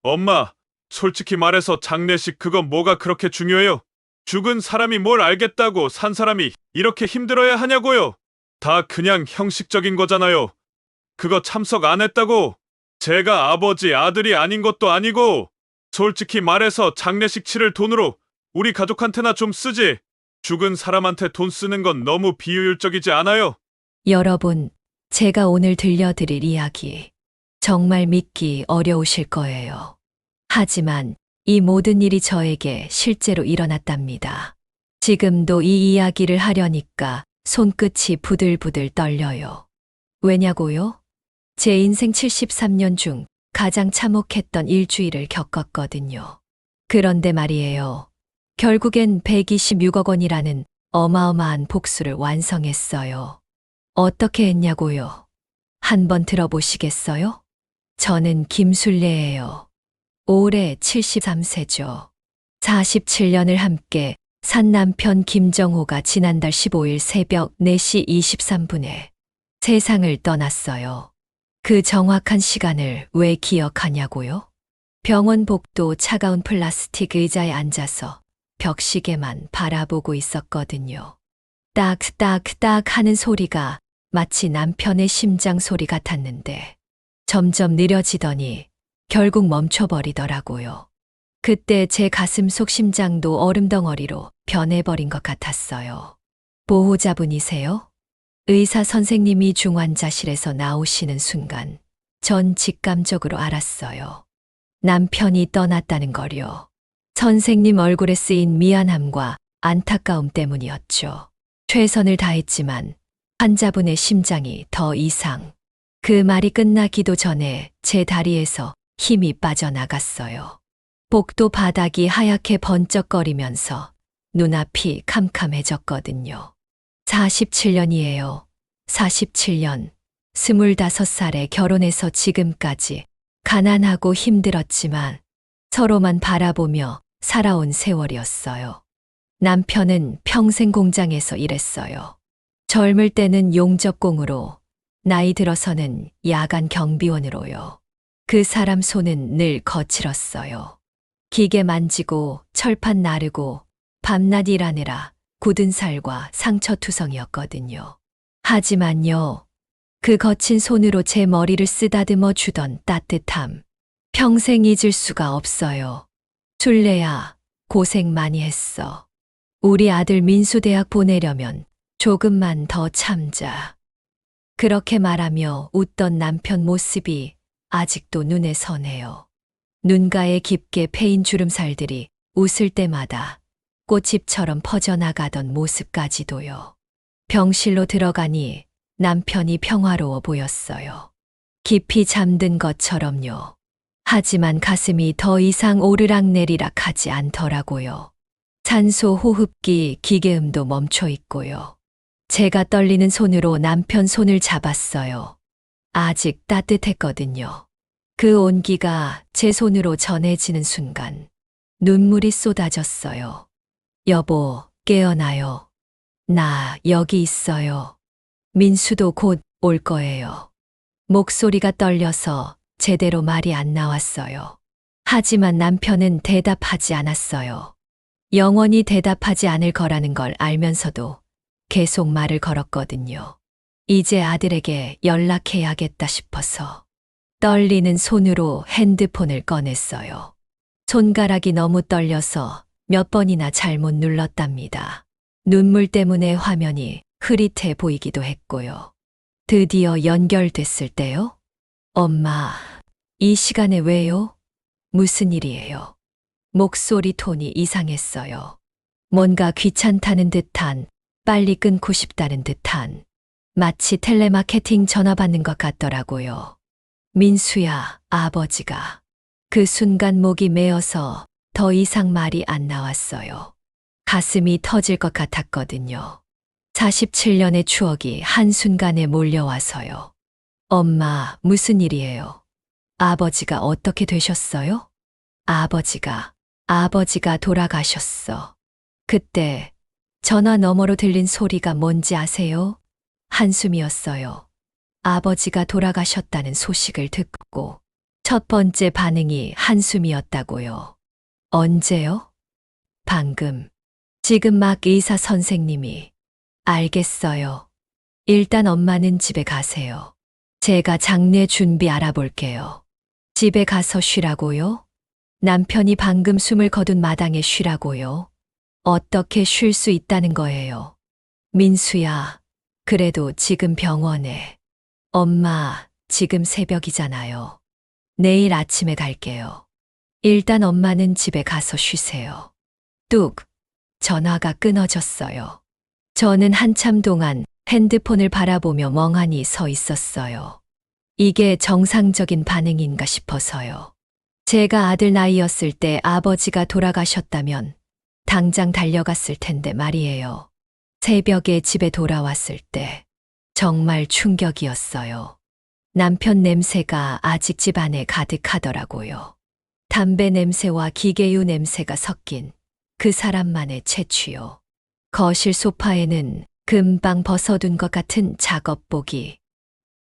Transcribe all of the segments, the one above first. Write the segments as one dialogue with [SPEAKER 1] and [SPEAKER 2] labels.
[SPEAKER 1] 엄마, 솔직히 말해서 장례식 그건 뭐가 그렇게 중요해요? 죽은 사람이 뭘 알겠다고 산 사람이 이렇게 힘들어야 하냐고요? 다 그냥 형식적인 거잖아요. 그거 참석 안 했다고? 제가 아버지 아들이 아닌 것도 아니고, 솔직히 말해서 장례식 치를 돈으로 우리 가족한테나 좀 쓰지. 죽은 사람한테 돈 쓰는 건 너무 비효율적이지 않아요?
[SPEAKER 2] 여러분, 제가 오늘 들려드릴 이야기 정말 믿기 어려우실 거예요. 하지만 이 모든 일이 저에게 실제로 일어났답니다. 지금도 이 이야기를 하려니까 손끝이 부들부들 떨려요. 왜냐고요? 제 인생 73년 중 가장 참혹했던 일주일을 겪었거든요. 그런데 말이에요. 결국엔 126억 원이라는 어마어마한 복수를 완성했어요. 어떻게 했냐고요? 한번 들어보시겠어요? 저는 김술래예요. 올해 73세죠. 47년을 함께 산 남편 김정호가 지난달 15일 새벽 4시 23분에 세상을 떠났어요. 그 정확한 시간을 왜 기억하냐고요? 병원 복도 차가운 플라스틱 의자에 앉아서 벽시계만 바라보고 있었거든요. 딱딱딱 하는 소리가 마치 남편의 심장 소리 같았는데 점점 느려지더니 결국 멈춰버리더라고요. 그때 제 가슴 속 심장도 얼음덩어리로 변해버린 것 같았어요. 보호자분이세요? 의사 선생님이 중환자실에서 나오시는 순간 전 직감적으로 알았어요. 남편이 떠났다는 걸요. 선생님 얼굴에 쓰인 미안함과 안타까움 때문이었죠. 최선을 다했지만 환자분의 심장이 더 이상. 그 말이 끝나기도 전에 제 다리에서 힘이 빠져나갔어요. 복도 바닥이 하얗게 번쩍거리면서 눈앞이 캄캄해졌거든요. 47년이에요. 47년. 25살에 결혼해서 지금까지 가난하고 힘들었지만 서로만 바라보며 살아온 세월이었어요. 남편은 평생 공장에서 일했어요. 젊을 때는 용접공으로, 나이 들어서는 야간 경비원으로요. 그 사람 손은 늘 거칠었어요. 기계 만지고 철판 나르고 밤낮 일하느라 굳은 살과 상처투성이었거든요. 하지만요, 그 거친 손으로 제 머리를 쓰다듬어 주던 따뜻함, 평생 잊을 수가 없어요. 술래야, 고생 많이 했어. 우리 아들 민수대학 보내려면 조금만 더 참자. 그렇게 말하며 웃던 남편 모습이 아직도 눈에 선해요. 눈가에 깊게 패인 주름살들이 웃을 때마다 꽃잎처럼 퍼져나가던 모습까지도요. 병실로 들어가니 남편이 평화로워 보였어요. 깊이 잠든 것처럼요. 하지만 가슴이 더 이상 오르락내리락 하지 않더라고요. 산소 호흡기 기계음도 멈춰 있고요. 제가 떨리는 손으로 남편 손을 잡았어요. 아직 따뜻했거든요. 그 온기가 제 손으로 전해지는 순간 눈물이 쏟아졌어요. 여보, 깨어나요. 나 여기 있어요. 민수도 곧 올 거예요. 목소리가 떨려서 제대로 말이 안 나왔어요. 하지만 남편은 대답하지 않았어요. 영원히 대답하지 않을 거라는 걸 알면서도 계속 말을 걸었거든요. 이제 아들에게 연락해야겠다 싶어서 떨리는 손으로 핸드폰을 꺼냈어요. 손가락이 너무 떨려서 몇 번이나 잘못 눌렀답니다. 눈물 때문에 화면이 흐릿해 보이기도 했고요. 드디어 연결됐을 때요? 엄마, 이 시간에 왜요? 무슨 일이에요? 목소리 톤이 이상했어요. 뭔가 귀찮다는 듯한, 빨리 끊고 싶다는 듯한, 마치 텔레마케팅 전화 받는 것 같더라고요. 민수야, 아버지가. 그 순간 목이 메어서 더 이상 말이 안 나왔어요. 가슴이 터질 것 같았거든요. 47년의 추억이 한순간에 몰려와서요. 엄마, 무슨 일이에요? 아버지가 어떻게 되셨어요? 아버지가 돌아가셨어. 그때 전화 너머로 들린 소리가 뭔지 아세요? 한숨이었어요. 아버지가 돌아가셨다는 소식을 듣고 첫 번째 반응이 한숨이었다고요. 언제요? 방금. 지금 막 의사 선생님이. 알겠어요. 일단 엄마는 집에 가세요. 제가 장례 준비 알아볼게요. 집에 가서 쉬라고요? 남편이 방금 숨을 거둔 마당에 쉬라고요? 어떻게 쉴 수 있다는 거예요? 민수야, 그래도 지금 병원에. 엄마, 지금 새벽이잖아요. 내일 아침에 갈게요. 일단 엄마는 집에 가서 쉬세요. 뚝. 전화가 끊어졌어요. 저는 한참 동안 핸드폰을 바라보며 멍하니 서 있었어요. 이게 정상적인 반응인가 싶어서요. 제가 아들 나이였을 때 아버지가 돌아가셨다면 당장 달려갔을 텐데 말이에요. 새벽에 집에 돌아왔을 때 정말 충격이었어요. 남편 냄새가 아직 집 안에 가득하더라고요. 담배 냄새와 기계유 냄새가 섞인 그 사람만의 채취요. 거실 소파에는 금방 벗어둔 것 같은 작업복이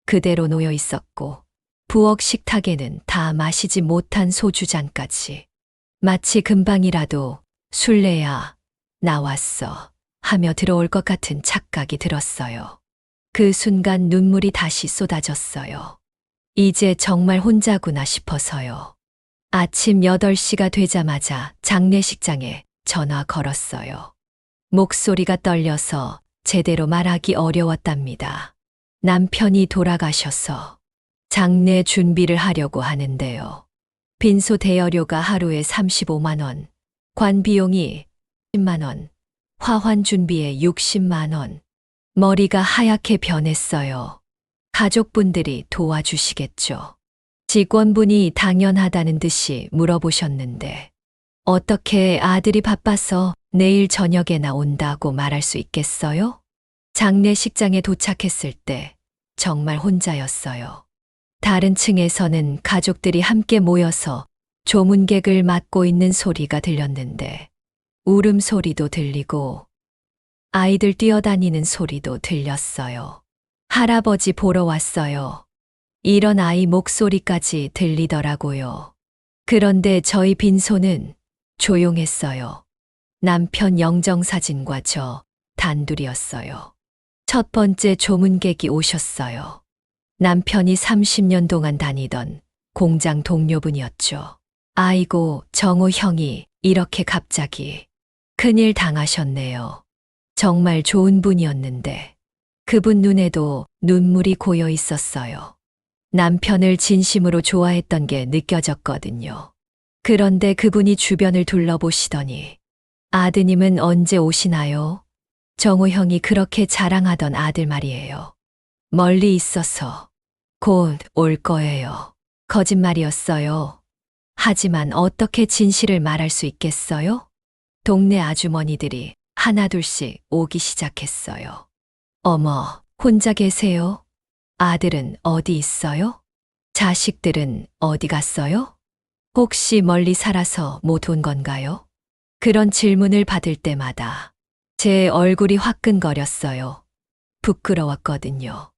[SPEAKER 2] 그대로 놓여 있었고, 부엌 식탁에는 다 마시지 못한 소주잔까지. 마치 금방이라도 술래야, 나왔어 하며 들어올 것 같은 착각이 들었어요. 그 순간 눈물이 다시 쏟아졌어요. 이제 정말 혼자구나 싶어서요. 아침 8시가 되자마자 장례식장에 전화 걸었어요. 목소리가 떨려서 제대로 말하기 어려웠답니다. 남편이 돌아가셔서 장례 준비를 하려고 하는데요. 빈소 대여료가 하루에 35만 원, 관비용이 10만 원, 화환 준비에 60만 원. 머리가 하얗게 변했어요. 가족분들이 도와주시겠죠. 직원분이 당연하다는 듯이 물어보셨는데 어떻게 아들이 바빠서 내일 저녁에나 온다고 말할 수 있겠어요? 장례식장에 도착했을 때 정말 혼자였어요. 다른 층에서는 가족들이 함께 모여서 조문객을 맞고 있는 소리가 들렸는데 울음소리도 들리고 아이들 뛰어다니는 소리도 들렸어요. 할아버지 보러 왔어요. 이런 아이 목소리까지 들리더라고요. 그런데 저희 빈소는 조용했어요. 남편 영정사진과 저 단둘이었어요. 첫 번째 조문객이 오셨어요. 남편이 30년 동안 다니던 공장 동료분이었죠. 아이고, 정우 형이 이렇게 갑자기 큰일 당하셨네요. 정말 좋은 분이었는데 그분 눈에도 눈물이 고여 있었어요. 남편을 진심으로 좋아했던 게 느껴졌거든요. 그런데 그분이 주변을 둘러보시더니 아드님은 언제 오시나요? 정우 형이 그렇게 자랑하던 아들 말이에요. 멀리 있어서 곧 올 거예요. 거짓말이었어요. 하지만 어떻게 진실을 말할 수 있겠어요? 동네 아주머니들이 하나둘씩 오기 시작했어요. 어머, 혼자 계세요? 아들은 어디 있어요? 자식들은 어디 갔어요? 혹시 멀리 살아서 못 온 건가요? 그런 질문을 받을 때마다 제 얼굴이 화끈거렸어요. 부끄러웠거든요.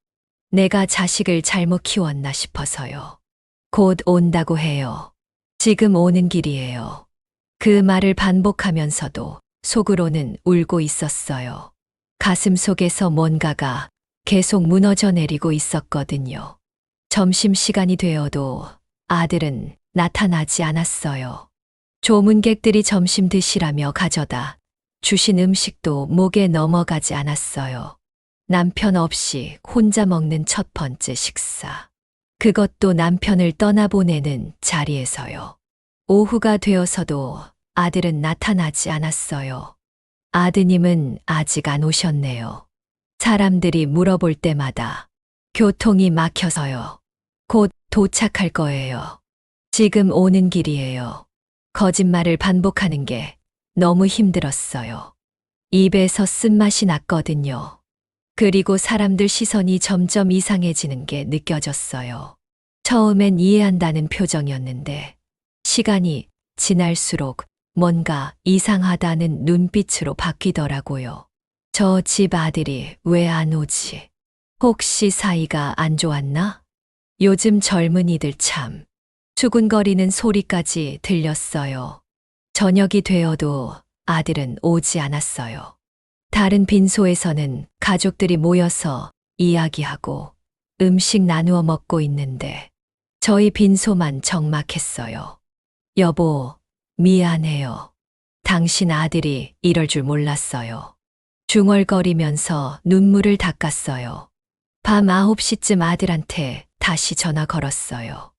[SPEAKER 2] 내가 자식을 잘못 키웠나 싶어서요. 곧 온다고 해요. 지금 오는 길이에요. 그 말을 반복하면서도 속으로는 울고 있었어요. 가슴 속에서 뭔가가 계속 무너져 내리고 있었거든요. 점심시간이 되어도 아들은 나타나지 않았어요. 조문객들이 점심 드시라며 가져다 주신 음식도 목에 넘어가지 않았어요. 남편 없이 혼자 먹는 첫 번째 식사. 그것도 남편을 떠나보내는 자리에서요. 오후가 되어서도 아들은 나타나지 않았어요. 아드님은 아직 안 오셨네요. 사람들이 물어볼 때마다 교통이 막혀서요. 곧 도착할 거예요. 지금 오는 길이에요. 거짓말을 반복하는 게 너무 힘들었어요. 입에서 쓴맛이 났거든요. 그리고 사람들 시선이 점점 이상해지는 게 느껴졌어요. 처음엔 이해한다는 표정이었는데 시간이 지날수록 뭔가 이상하다는 눈빛으로 바뀌더라고요. 저 집 아들이 왜 안 오지? 혹시 사이가 안 좋았나? 요즘 젊은이들 참 수군거리는 소리까지 들렸어요. 저녁이 되어도 아들은 오지 않았어요. 다른 빈소에서는 가족들이 모여서 이야기하고 음식 나누어 먹고 있는데 저희 빈소만 적막했어요. 여보, 미안해요. 당신 아들이 이럴 줄 몰랐어요. 중얼거리면서 눈물을 닦았어요. 밤 9시쯤 아들한테 다시 전화 걸었어요.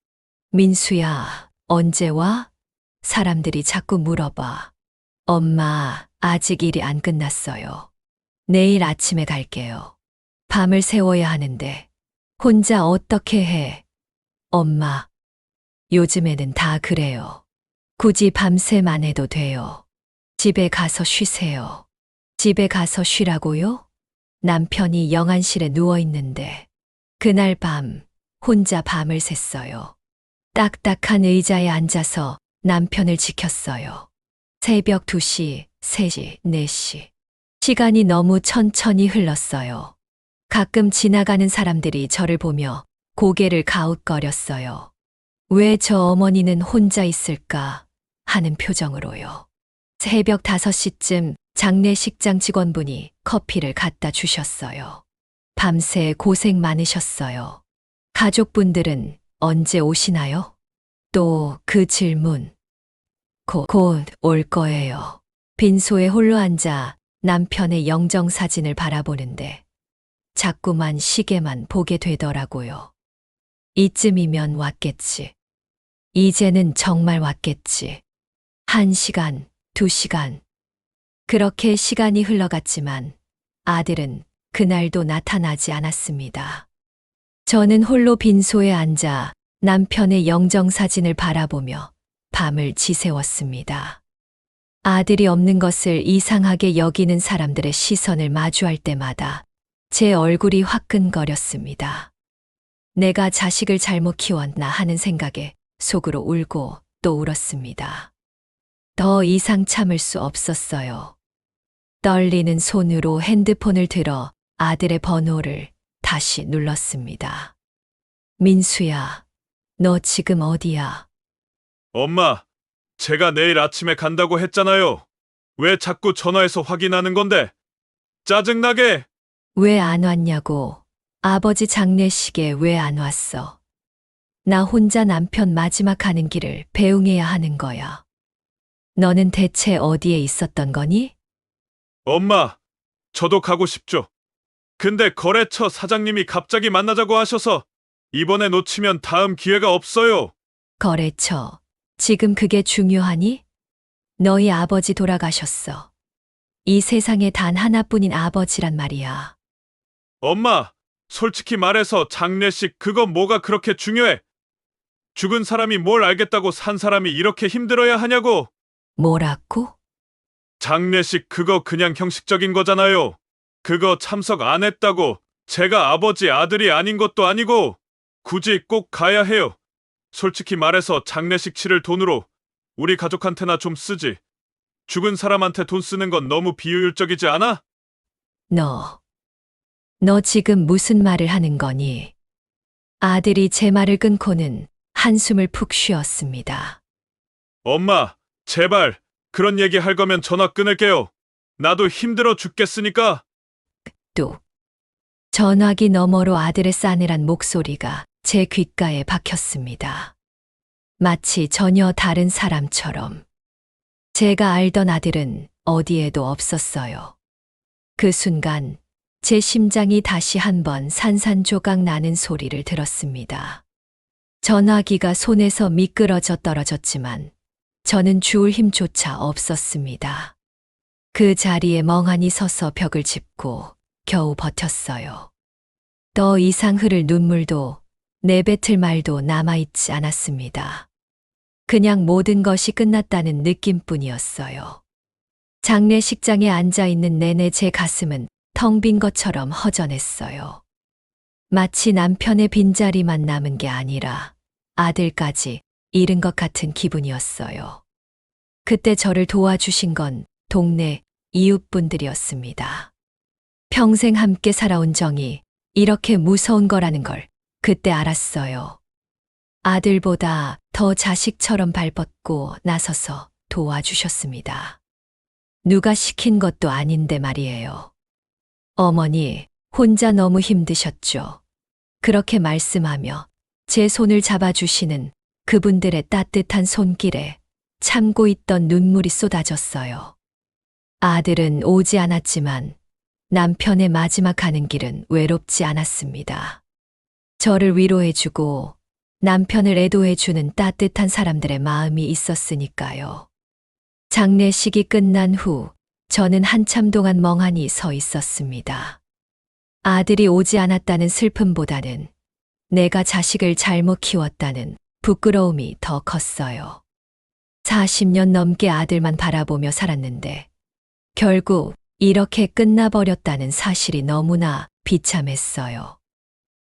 [SPEAKER 2] 민수야, 언제 와? 사람들이 자꾸 물어봐. 엄마, 아직 일이 안 끝났어요. 내일 아침에 갈게요. 밤을 새워야 하는데 혼자 어떻게 해? 엄마, 요즘에는 다 그래요. 굳이 밤새만 해도 돼요. 집에 가서 쉬세요. 집에 가서 쉬라고요? 남편이 영안실에 누워 있는데 그날 밤 혼자 밤을 샜어요. 딱딱한 의자에 앉아서 남편을 지켰어요. 새벽 2시, 3시, 4시. 시간이 너무 천천히 흘렀어요. 가끔 지나가는 사람들이 저를 보며 고개를 가웃거렸어요. 왜 저 어머니는 혼자 있을까 하는 표정으로요. 새벽 5시쯤 장례식장 직원분이 커피를 갖다 주셨어요. 밤새 고생 많으셨어요. 가족분들은 언제 오시나요? 또 그 질문. 곧 올 거예요. 빈소에 홀로 앉아 남편의 영정사진을 바라보는데 자꾸만 시계만 보게 되더라고요. 이쯤이면 왔겠지. 이제는 정말 왔겠지. 1시간, 2시간. 그렇게 시간이 흘러갔지만 아들은 그날도 나타나지 않았습니다. 저는 홀로 빈소에 앉아 남편의 영정사진을 바라보며 밤을 지새웠습니다. 아들이 없는 것을 이상하게 여기는 사람들의 시선을 마주할 때마다 제 얼굴이 화끈거렸습니다. 내가 자식을 잘못 키웠나 하는 생각에 속으로 울고 또 울었습니다. 더 이상 참을 수 없었어요. 떨리는 손으로 핸드폰을 들어 아들의 번호를 다시 눌렀습니다. 민수야, 너 지금 어디야?
[SPEAKER 1] 엄마, 제가 내일 아침에 간다고 했잖아요. 왜 자꾸 전화해서 확인하는 건데? 짜증나게!
[SPEAKER 2] 왜 안 왔냐고. 아버지 장례식에 왜 안 왔어? 나 혼자 남편 마지막 가는 길을 배웅해야 하는 거야. 너는 대체 어디에 있었던 거니?
[SPEAKER 1] 엄마, 저도 가고 싶죠. 근데 거래처 사장님이 갑자기 만나자고 하셔서 이번에 놓치면 다음 기회가 없어요.
[SPEAKER 2] 거래처. 지금 그게 중요하니? 너희 아버지 돌아가셨어. 이 세상에 단 하나뿐인 아버지란 말이야.
[SPEAKER 1] 엄마, 솔직히 말해서 장례식 그거 뭐가 그렇게 중요해? 죽은 사람이 뭘 알겠다고 산 사람이 이렇게 힘들어야 하냐고.
[SPEAKER 2] 뭐라고?
[SPEAKER 1] 장례식 그거 그냥 형식적인 거잖아요. 그거 참석 안 했다고 제가 아버지 아들이 아닌 것도 아니고 굳이 꼭 가야 해요. 솔직히 말해서 장례식 치를 돈으로 우리 가족한테나 좀 쓰지. 죽은 사람한테 돈 쓰는 건 너무 비효율적이지 않아?
[SPEAKER 2] 너 지금 무슨 말을 하는 거니? 아들이 제 말을 끊고는 한숨을 푹 쉬었습니다.
[SPEAKER 1] 엄마, 제발 그런 얘기 할 거면 전화 끊을게요. 나도 힘들어 죽겠으니까.
[SPEAKER 2] 뚝. 전화기 너머로 아들의 싸늘한 목소리가 제 귓가에 박혔습니다. 마치 전혀 다른 사람처럼. 제가 알던 아들은 어디에도 없었어요. 그 순간 제 심장이 다시 한번 산산조각 나는 소리를 들었습니다. 전화기가 손에서 미끄러져 떨어졌지만 저는 주울 힘조차 없었습니다. 그 자리에 멍하니 서서 벽을 짚고 겨우 버텼어요. 더 이상 흐를 눈물도 내뱉을 말도 남아있지 않았습니다. 그냥 모든 것이 끝났다는 느낌뿐이었어요. 장례식장에 앉아있는 내내 제 가슴은 텅 빈 것처럼 허전했어요. 마치 남편의 빈자리만 남은 게 아니라 아들까지 잃은 것 같은 기분이었어요. 그때 저를 도와주신 건 동네 이웃분들이었습니다. 평생 함께 살아온 정이 이렇게 무서운 거라는 걸 그때 알았어요. 아들보다 더 자식처럼 발벗고 나서서 도와주셨습니다. 누가 시킨 것도 아닌데 말이에요. 어머니, 혼자 너무 힘드셨죠. 그렇게 말씀하며 제 손을 잡아주시는 그분들의 따뜻한 손길에 참고 있던 눈물이 쏟아졌어요. 아들은 오지 않았지만 남편의 마지막 가는 길은 외롭지 않았습니다. 저를 위로해주고 남편을 애도해주는 따뜻한 사람들의 마음이 있었으니까요. 장례식이 끝난 후 저는 한참 동안 멍하니 서 있었습니다. 아들이 오지 않았다는 슬픔보다는 내가 자식을 잘못 키웠다는 부끄러움이 더 컸어요. 40년 넘게 아들만 바라보며 살았는데 결국 이렇게 끝나버렸다는 사실이 너무나 비참했어요.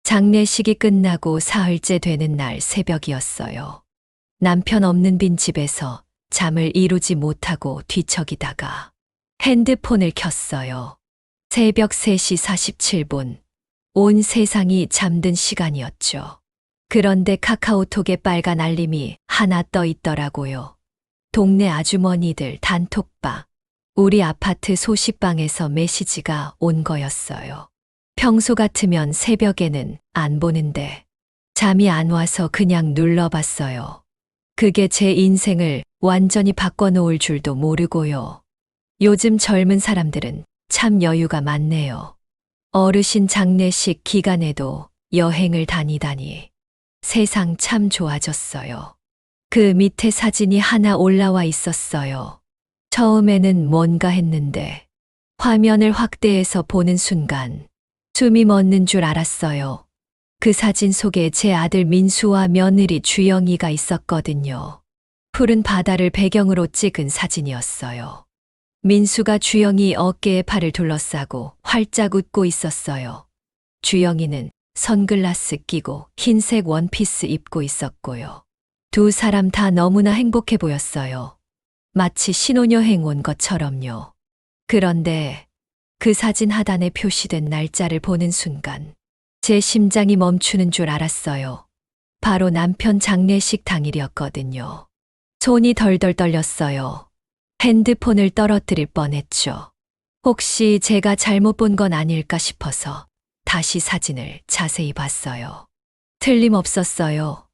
[SPEAKER 2] 장례식이 끝나고 사흘째 되는 날 새벽이었어요. 남편 없는 빈집에서 잠을 이루지 못하고 뒤척이다가 핸드폰을 켰어요. 새벽 3시 47분. 온 세상이 잠든 시간이었죠. 그런데 카카오톡에 빨간 알림이 하나 떠 있더라고요. 동네 아주머니들 단톡방. 우리 아파트 소식방에서 메시지가 온 거였어요. 평소 같으면 새벽에는 안 보는데 잠이 안 와서 그냥 눌러봤어요. 그게 제 인생을 완전히 바꿔놓을 줄도 모르고요. 요즘 젊은 사람들은 참 여유가 많네요. 어르신 장례식 기간에도 여행을 다니다니. 세상 참 좋아졌어요. 그 밑에 사진이 하나 올라와 있었어요. 처음에는 뭔가 했는데 화면을 확대해서 보는 순간 숨이 멎는 줄 알았어요. 그 사진 속에 제 아들 민수와 며느리 주영이가 있었거든요. 푸른 바다를 배경으로 찍은 사진이었어요. 민수가 주영이 어깨에 팔을 둘러싸고 활짝 웃고 있었어요. 주영이는 선글라스 끼고 흰색 원피스 입고 있었고요. 두 사람 다 너무나 행복해 보였어요. 마치 신혼여행 온 것처럼요. 그런데 그 사진 하단에 표시된 날짜를 보는 순간 제 심장이 멈추는 줄 알았어요. 바로 남편 장례식 당일이었거든요. 손이 덜덜 떨렸어요. 핸드폰을 떨어뜨릴 뻔했죠. 혹시 제가 잘못 본 건 아닐까 싶어서 다시 사진을 자세히 봤어요. 틀림없었어요.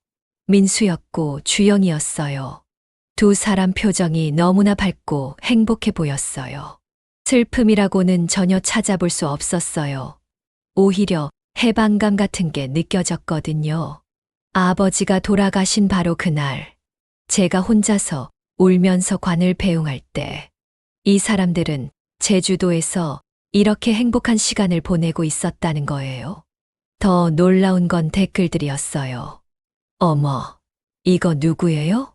[SPEAKER 2] 민수였고 주영이었어요. 두 사람 표정이 너무나 밝고 행복해 보였어요. 슬픔이라고는 전혀 찾아볼 수 없었어요. 오히려 해방감 같은 게 느껴졌거든요. 아버지가 돌아가신 바로 그날, 제가 혼자서 울면서 관을 배웅할 때, 이 사람들은 제주도에서 이렇게 행복한 시간을 보내고 있었다는 거예요. 더 놀라운 건 댓글들이었어요. 어머, 이거 누구예요?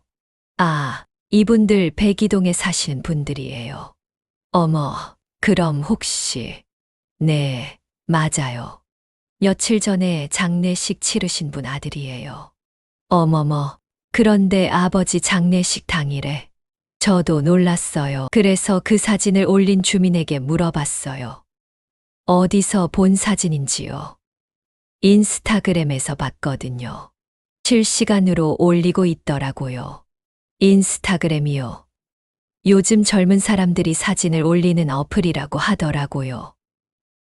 [SPEAKER 2] 아, 이분들 백이동에 사시는 분들이에요. 어머, 그럼 혹시... 네, 맞아요. 며칠 전에 장례식 치르신 분 아들이에요. 어머머, 그런데 아버지 장례식 당일에 저도 놀랐어요. 그래서 그 사진을 올린 주민에게 물어봤어요. 어디서 본 사진인지요? 인스타그램에서 봤거든요. 실시간으로 올리고 있더라고요. 인스타그램이요. 요즘 젊은 사람들이 사진을 올리는 어플이라고 하더라고요.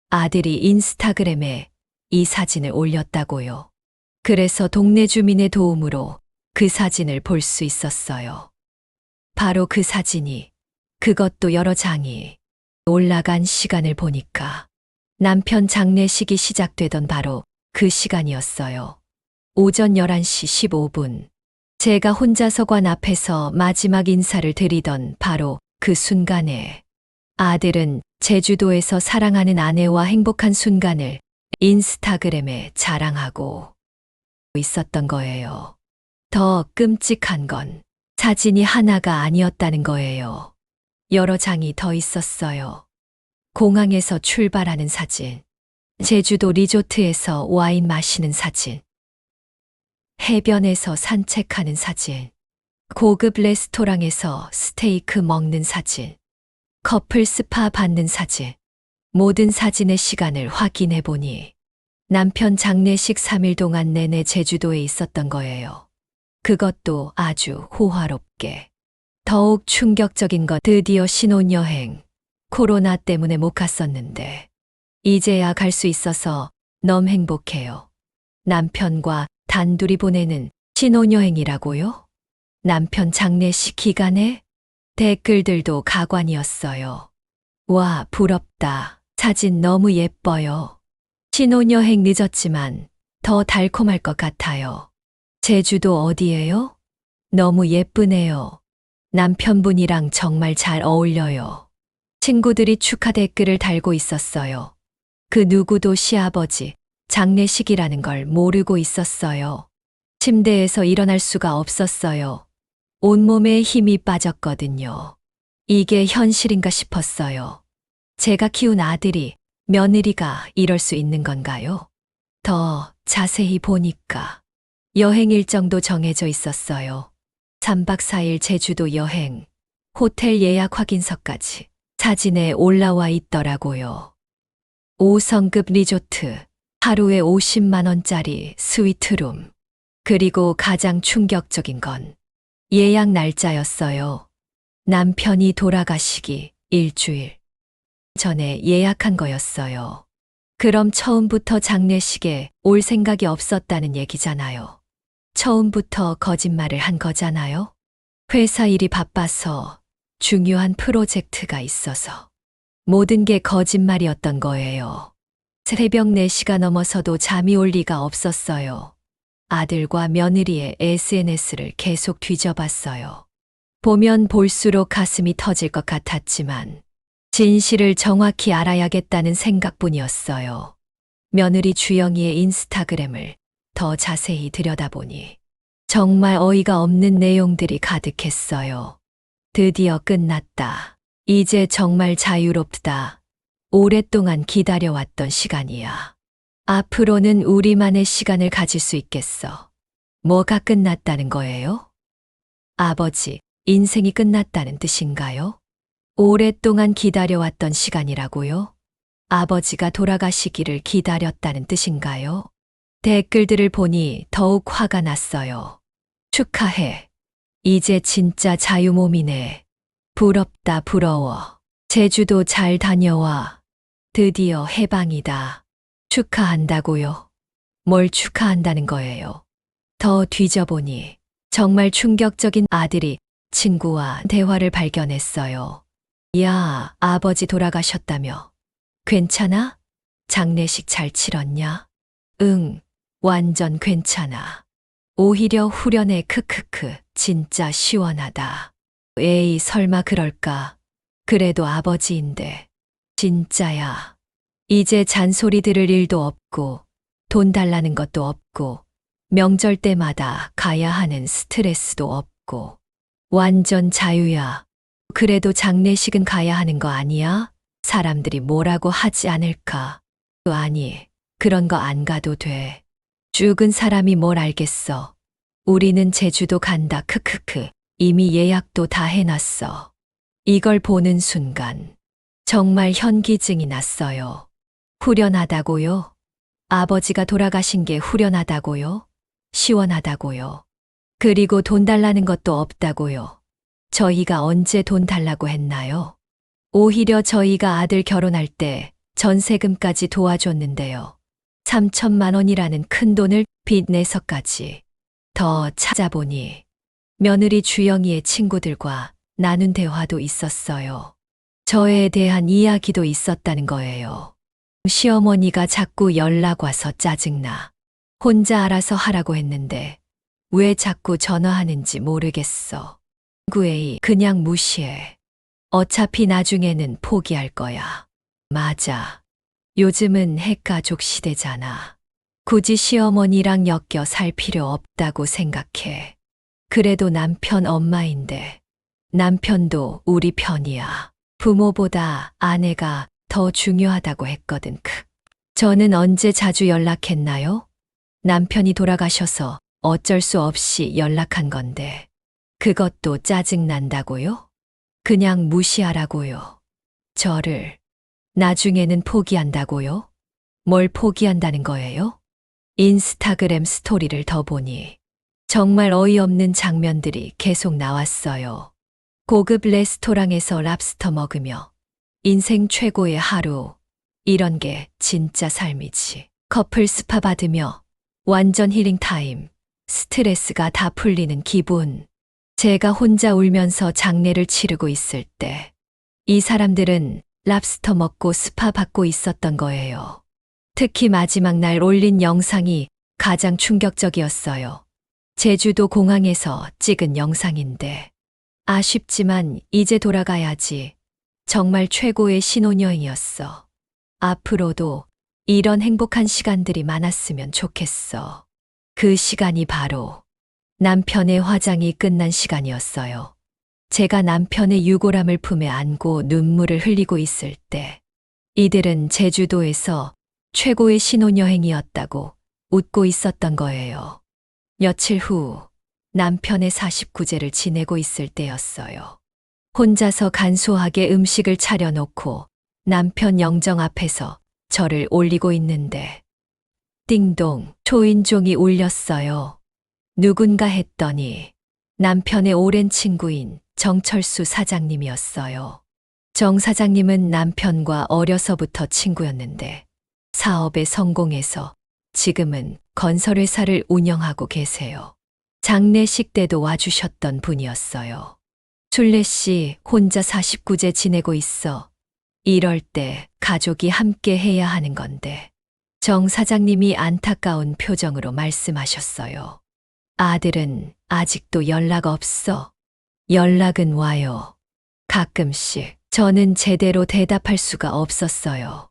[SPEAKER 2] 아들이 인스타그램에 이 사진을 올렸다고요. 그래서 동네 주민의 도움으로 그 사진을 볼 수 있었어요. 바로 그 사진이, 그것도 여러 장이 올라간 시간을 보니까 남편 장례식이 시작되던 바로 그 시간이었어요. 오전 11시 15분. 제가 혼자서 관 앞에서 마지막 인사를 드리던 바로 그 순간에 아들은 제주도에서 사랑하는 아내와 행복한 순간을 인스타그램에 자랑하고 있었던 거예요. 더 끔찍한 건 사진이 하나가 아니었다는 거예요. 여러 장이 더 있었어요. 공항에서 출발하는 사진, 제주도 리조트에서 와인 마시는 사진, 해변에서 산책하는 사진, 고급 레스토랑에서 스테이크 먹는 사진, 커플 스파 받는 사진, 모든 사진의 시간을 확인해 보니 남편 장례식 3일 동안 내내 제주도에 있었던 거예요. 그것도 아주 호화롭게. 더욱 충격적인 건 드디어 신혼여행. 코로나 때문에 못 갔었는데. 이제야 갈 수 있어서 너무 행복해요. 남편과 단둘이 보내는 신혼여행이라고요? 남편 장례식 기간에? 댓글들도 가관이었어요. 와, 부럽다. 사진 너무 예뻐요. 신혼여행 늦었지만 더 달콤할 것 같아요. 제주도 어디예요? 너무 예쁘네요. 남편분이랑 정말 잘 어울려요. 친구들이 축하 댓글을 달고 있었어요. 그 누구도 시아버지 장례식이라는 걸 모르고 있었어요. 침대에서 일어날 수가 없었어요. 온몸에 힘이 빠졌거든요. 이게 현실인가 싶었어요. 제가 키운 아들이, 며느리가 이럴 수 있는 건가요? 더 자세히 보니까 여행 일정도 정해져 있었어요. 3박 4일 제주도 여행, 호텔 예약 확인서까지 사진에 올라와 있더라고요. 5성급 리조트, 하루에 50만 원짜리 스위트룸. 그리고 가장 충격적인 건 예약 날짜였어요. 남편이 돌아가시기 일주일 전에 예약한 거였어요. 그럼 처음부터 장례식에 올 생각이 없었다는 얘기잖아요. 처음부터 거짓말을 한 거잖아요. 회사 일이 바빠서 중요한 프로젝트가 있어서 모든 게 거짓말이었던 거예요. 새벽 4시가 넘어서도 잠이 올 리가 없었어요. 아들과 며느리의 SNS를 계속 뒤져봤어요. 보면 볼수록 가슴이 터질 것 같았지만 진실을 정확히 알아야겠다는 생각뿐이었어요. 며느리 주영이의 인스타그램을 더 자세히 들여다보니 정말 어이가 없는 내용들이 가득했어요. 드디어 끝났다. 이제 정말 자유롭다. 오랫동안 기다려왔던 시간이야. 앞으로는 우리만의 시간을 가질 수 있겠어. 뭐가 끝났다는 거예요? 아버지, 인생이 끝났다는 뜻인가요? 오랫동안 기다려왔던 시간이라고요? 아버지가 돌아가시기를 기다렸다는 뜻인가요? 댓글들을 보니 더욱 화가 났어요. 축하해. 이제 진짜 자유몸이네. 부럽다, 부러워. 제주도 잘 다녀와. 드디어 해방이다. 축하한다고요? 뭘 축하한다는 거예요? 더 뒤져보니 정말 충격적인 아들이 친구와 대화를 발견했어요. 야, 아버지 돌아가셨다며. 괜찮아? 장례식 잘 치렀냐? 응, 완전 괜찮아. 오히려 후련해. 크크크. 진짜 시원하다. 에이, 설마 그럴까? 그래도 아버지인데. 진짜야. 이제 잔소리 들을 일도 없고, 돈 달라는 것도 없고, 명절 때마다 가야 하는 스트레스도 없고, 완전 자유야. 그래도 장례식은 가야 하는 거 아니야? 사람들이 뭐라고 하지 않을까? 아니, 그런 거 안 가도 돼. 죽은 사람이 뭘 알겠어. 우리는 제주도 간다. 크크크. 이미 예약도 다 해놨어. 이걸 보는 순간 정말 현기증이 났어요. 후련하다고요? 아버지가 돌아가신 게 후련하다고요? 시원하다고요? 그리고 돈 달라는 것도 없다고요? 저희가 언제 돈 달라고 했나요? 오히려 저희가 아들 결혼할 때 전세금까지 도와줬는데요. 3천만 원이라는 큰 돈을 빚내서까지. 더 찾아보니 며느리 주영이의 친구들과 나눈 대화도 있었어요. 저에 대한 이야기도 있었다는 거예요. 시어머니가 자꾸 연락 와서 짜증나. 혼자 알아서 하라고 했는데 왜 자꾸 전화하는지 모르겠어. 구에이 그냥 무시해. 어차피 나중에는 포기할 거야. 맞아. 요즘은 핵가족 시대잖아. 굳이 시어머니랑 엮여 살 필요 없다고 생각해. 그래도 남편 엄마인데 남편도 우리 편이야. 부모보다 아내가 더 중요하다고 했거든. 저는 언제 자주 연락했나요? 남편이 돌아가셔서 어쩔 수 없이 연락한 건데 그것도 짜증난다고요? 그냥 무시하라고요. 저를 나중에는 포기한다고요? 뭘 포기한다는 거예요? 인스타그램 스토리를 더 보니 정말 어이없는 장면들이 계속 나왔어요. 고급 레스토랑에서 랍스터 먹으며 인생 최고의 하루. 이런 게 진짜 삶이지. 커플 스파 받으며 완전 힐링 타임. 스트레스가 다 풀리는 기분. 제가 혼자 울면서 장례를 치르고 있을 때 이 사람들은 랍스터 먹고 스파 받고 있었던 거예요. 특히 마지막 날 올린 영상이 가장 충격적이었어요. 제주도 공항에서 찍은 영상인데 아쉽지만 이제 돌아가야지. 정말 최고의 신혼여행이었어. 앞으로도 이런 행복한 시간들이 많았으면 좋겠어. 그 시간이 바로 남편의 화장이 끝난 시간이었어요. 제가 남편의 유골함을 품에 안고 눈물을 흘리고 있을 때 이들은 제주도에서 최고의 신혼여행이었다고 웃고 있었던 거예요. 며칠 후 남편의 49제를 지내고 있을 때였어요. 혼자서 간소하게 음식을 차려놓고 남편 영정 앞에서 절을 올리고 있는데 띵동 초인종이 울렸어요. 누군가 했더니 남편의 오랜 친구인 정철수 사장님이었어요. 정 사장님은 남편과 어려서부터 친구였는데 사업에 성공해서 지금은 건설회사를 운영하고 계세요. 장례식 때도 와주셨던 분이었어요. 순례 씨 혼자 49제 지내고 있어. 이럴 때 가족이 함께 해야 하는 건데. 정 사장님이 안타까운 표정으로 말씀하셨어요. 아들은 아직도 연락 없어. 연락은 와요. 가끔씩. 저는 제대로 대답할 수가 없었어요.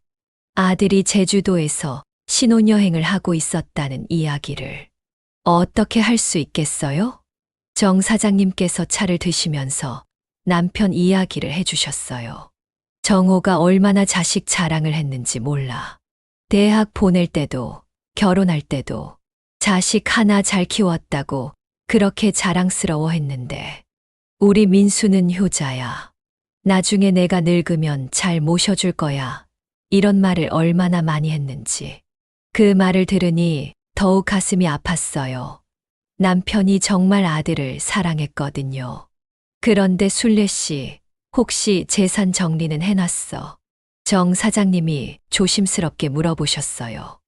[SPEAKER 2] 아들이 제주도에서 신혼여행을 하고 있었다는 이야기를 어떻게 할 수 있겠어요? 정 사장님께서 차를 드시면서 남편 이야기를 해주셨어요. 정호가 얼마나 자식 자랑을 했는지 몰라. 대학 보낼 때도 결혼할 때도 자식 하나 잘 키웠다고 그렇게 자랑스러워 했는데 우리 민수는 효자야. 나중에 내가 늙으면 잘 모셔줄 거야. 이런 말을 얼마나 많이 했는지. 그 말을 들으니 더욱 가슴이 아팠어요. 남편이 정말 아들을 사랑했거든요. 그런데 순례 씨, 혹시 재산 정리는 해놨어? 정 사장님이 조심스럽게 물어보셨어요.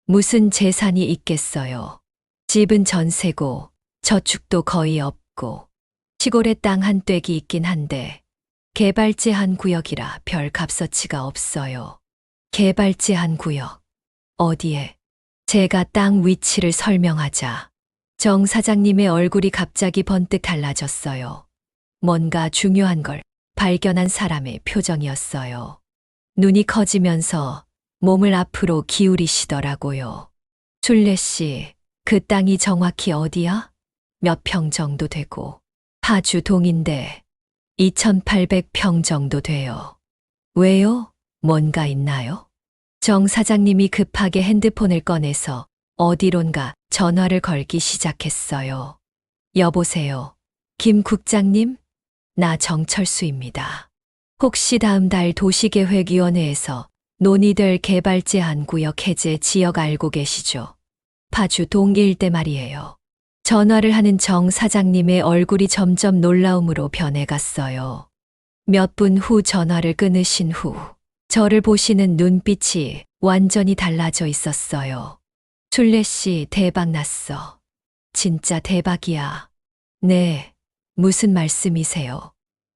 [SPEAKER 2] 무슨 재산이 있겠어요? 집은 전세고 저축도 거의 없고 시골에 땅 한 떼기 있긴 한데 개발 제한 구역이라 별 값어치가 없어요. 개발 제한 구역. 어디에? 제가 땅 위치를 설명하자 정 사장님의 얼굴이 갑자기 번뜩 달라졌어요. 뭔가 중요한 걸 발견한 사람의 표정이었어요. 눈이 커지면서 몸을 앞으로 기울이시더라고요. 순례 씨, 그 땅이 정확히 어디야? 몇 평 정도 되고? 파주 동인데 2,800평 정도 돼요. 왜요? 뭔가 있나요? 정 사장님이 급하게 핸드폰을 꺼내서 어디론가 전화를 걸기 시작했어요. 여보세요. 김 국장님? 나 정철수입니다. 혹시 다음 달 도시계획위원회에서 논의될 개발 제한 구역 해제 지역 알고 계시죠? 파주 동계 일대 말이에요. 전화를 하는 정 사장님의 얼굴이 점점 놀라움으로 변해갔어요. 몇 분 후 전화를 끊으신 후 저를 보시는 눈빛이 완전히 달라져 있었어요. 순례 씨 대박 났어. 진짜 대박이야. 네, 무슨 말씀이세요?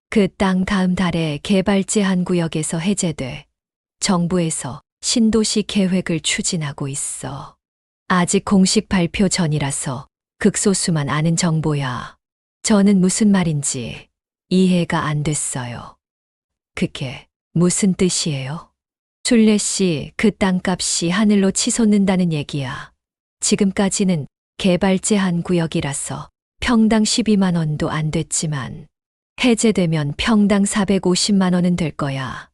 [SPEAKER 2] 그 땅 다음 달에 개발 제한 구역에서 해제돼 정부에서 신도시 계획을 추진하고 있어. 아직 공식 발표 전이라서 극소수만 아는 정보야. 저는 무슨 말인지 이해가 안 됐어요. 그게 무슨 뜻이에요? 순례 씨, 그 땅값이 하늘로 치솟는다는 얘기야. 지금까지는 개발 제한 구역이라서 평당 12만 원도 안 됐지만 해제되면 평당 450만 원은 될 거야.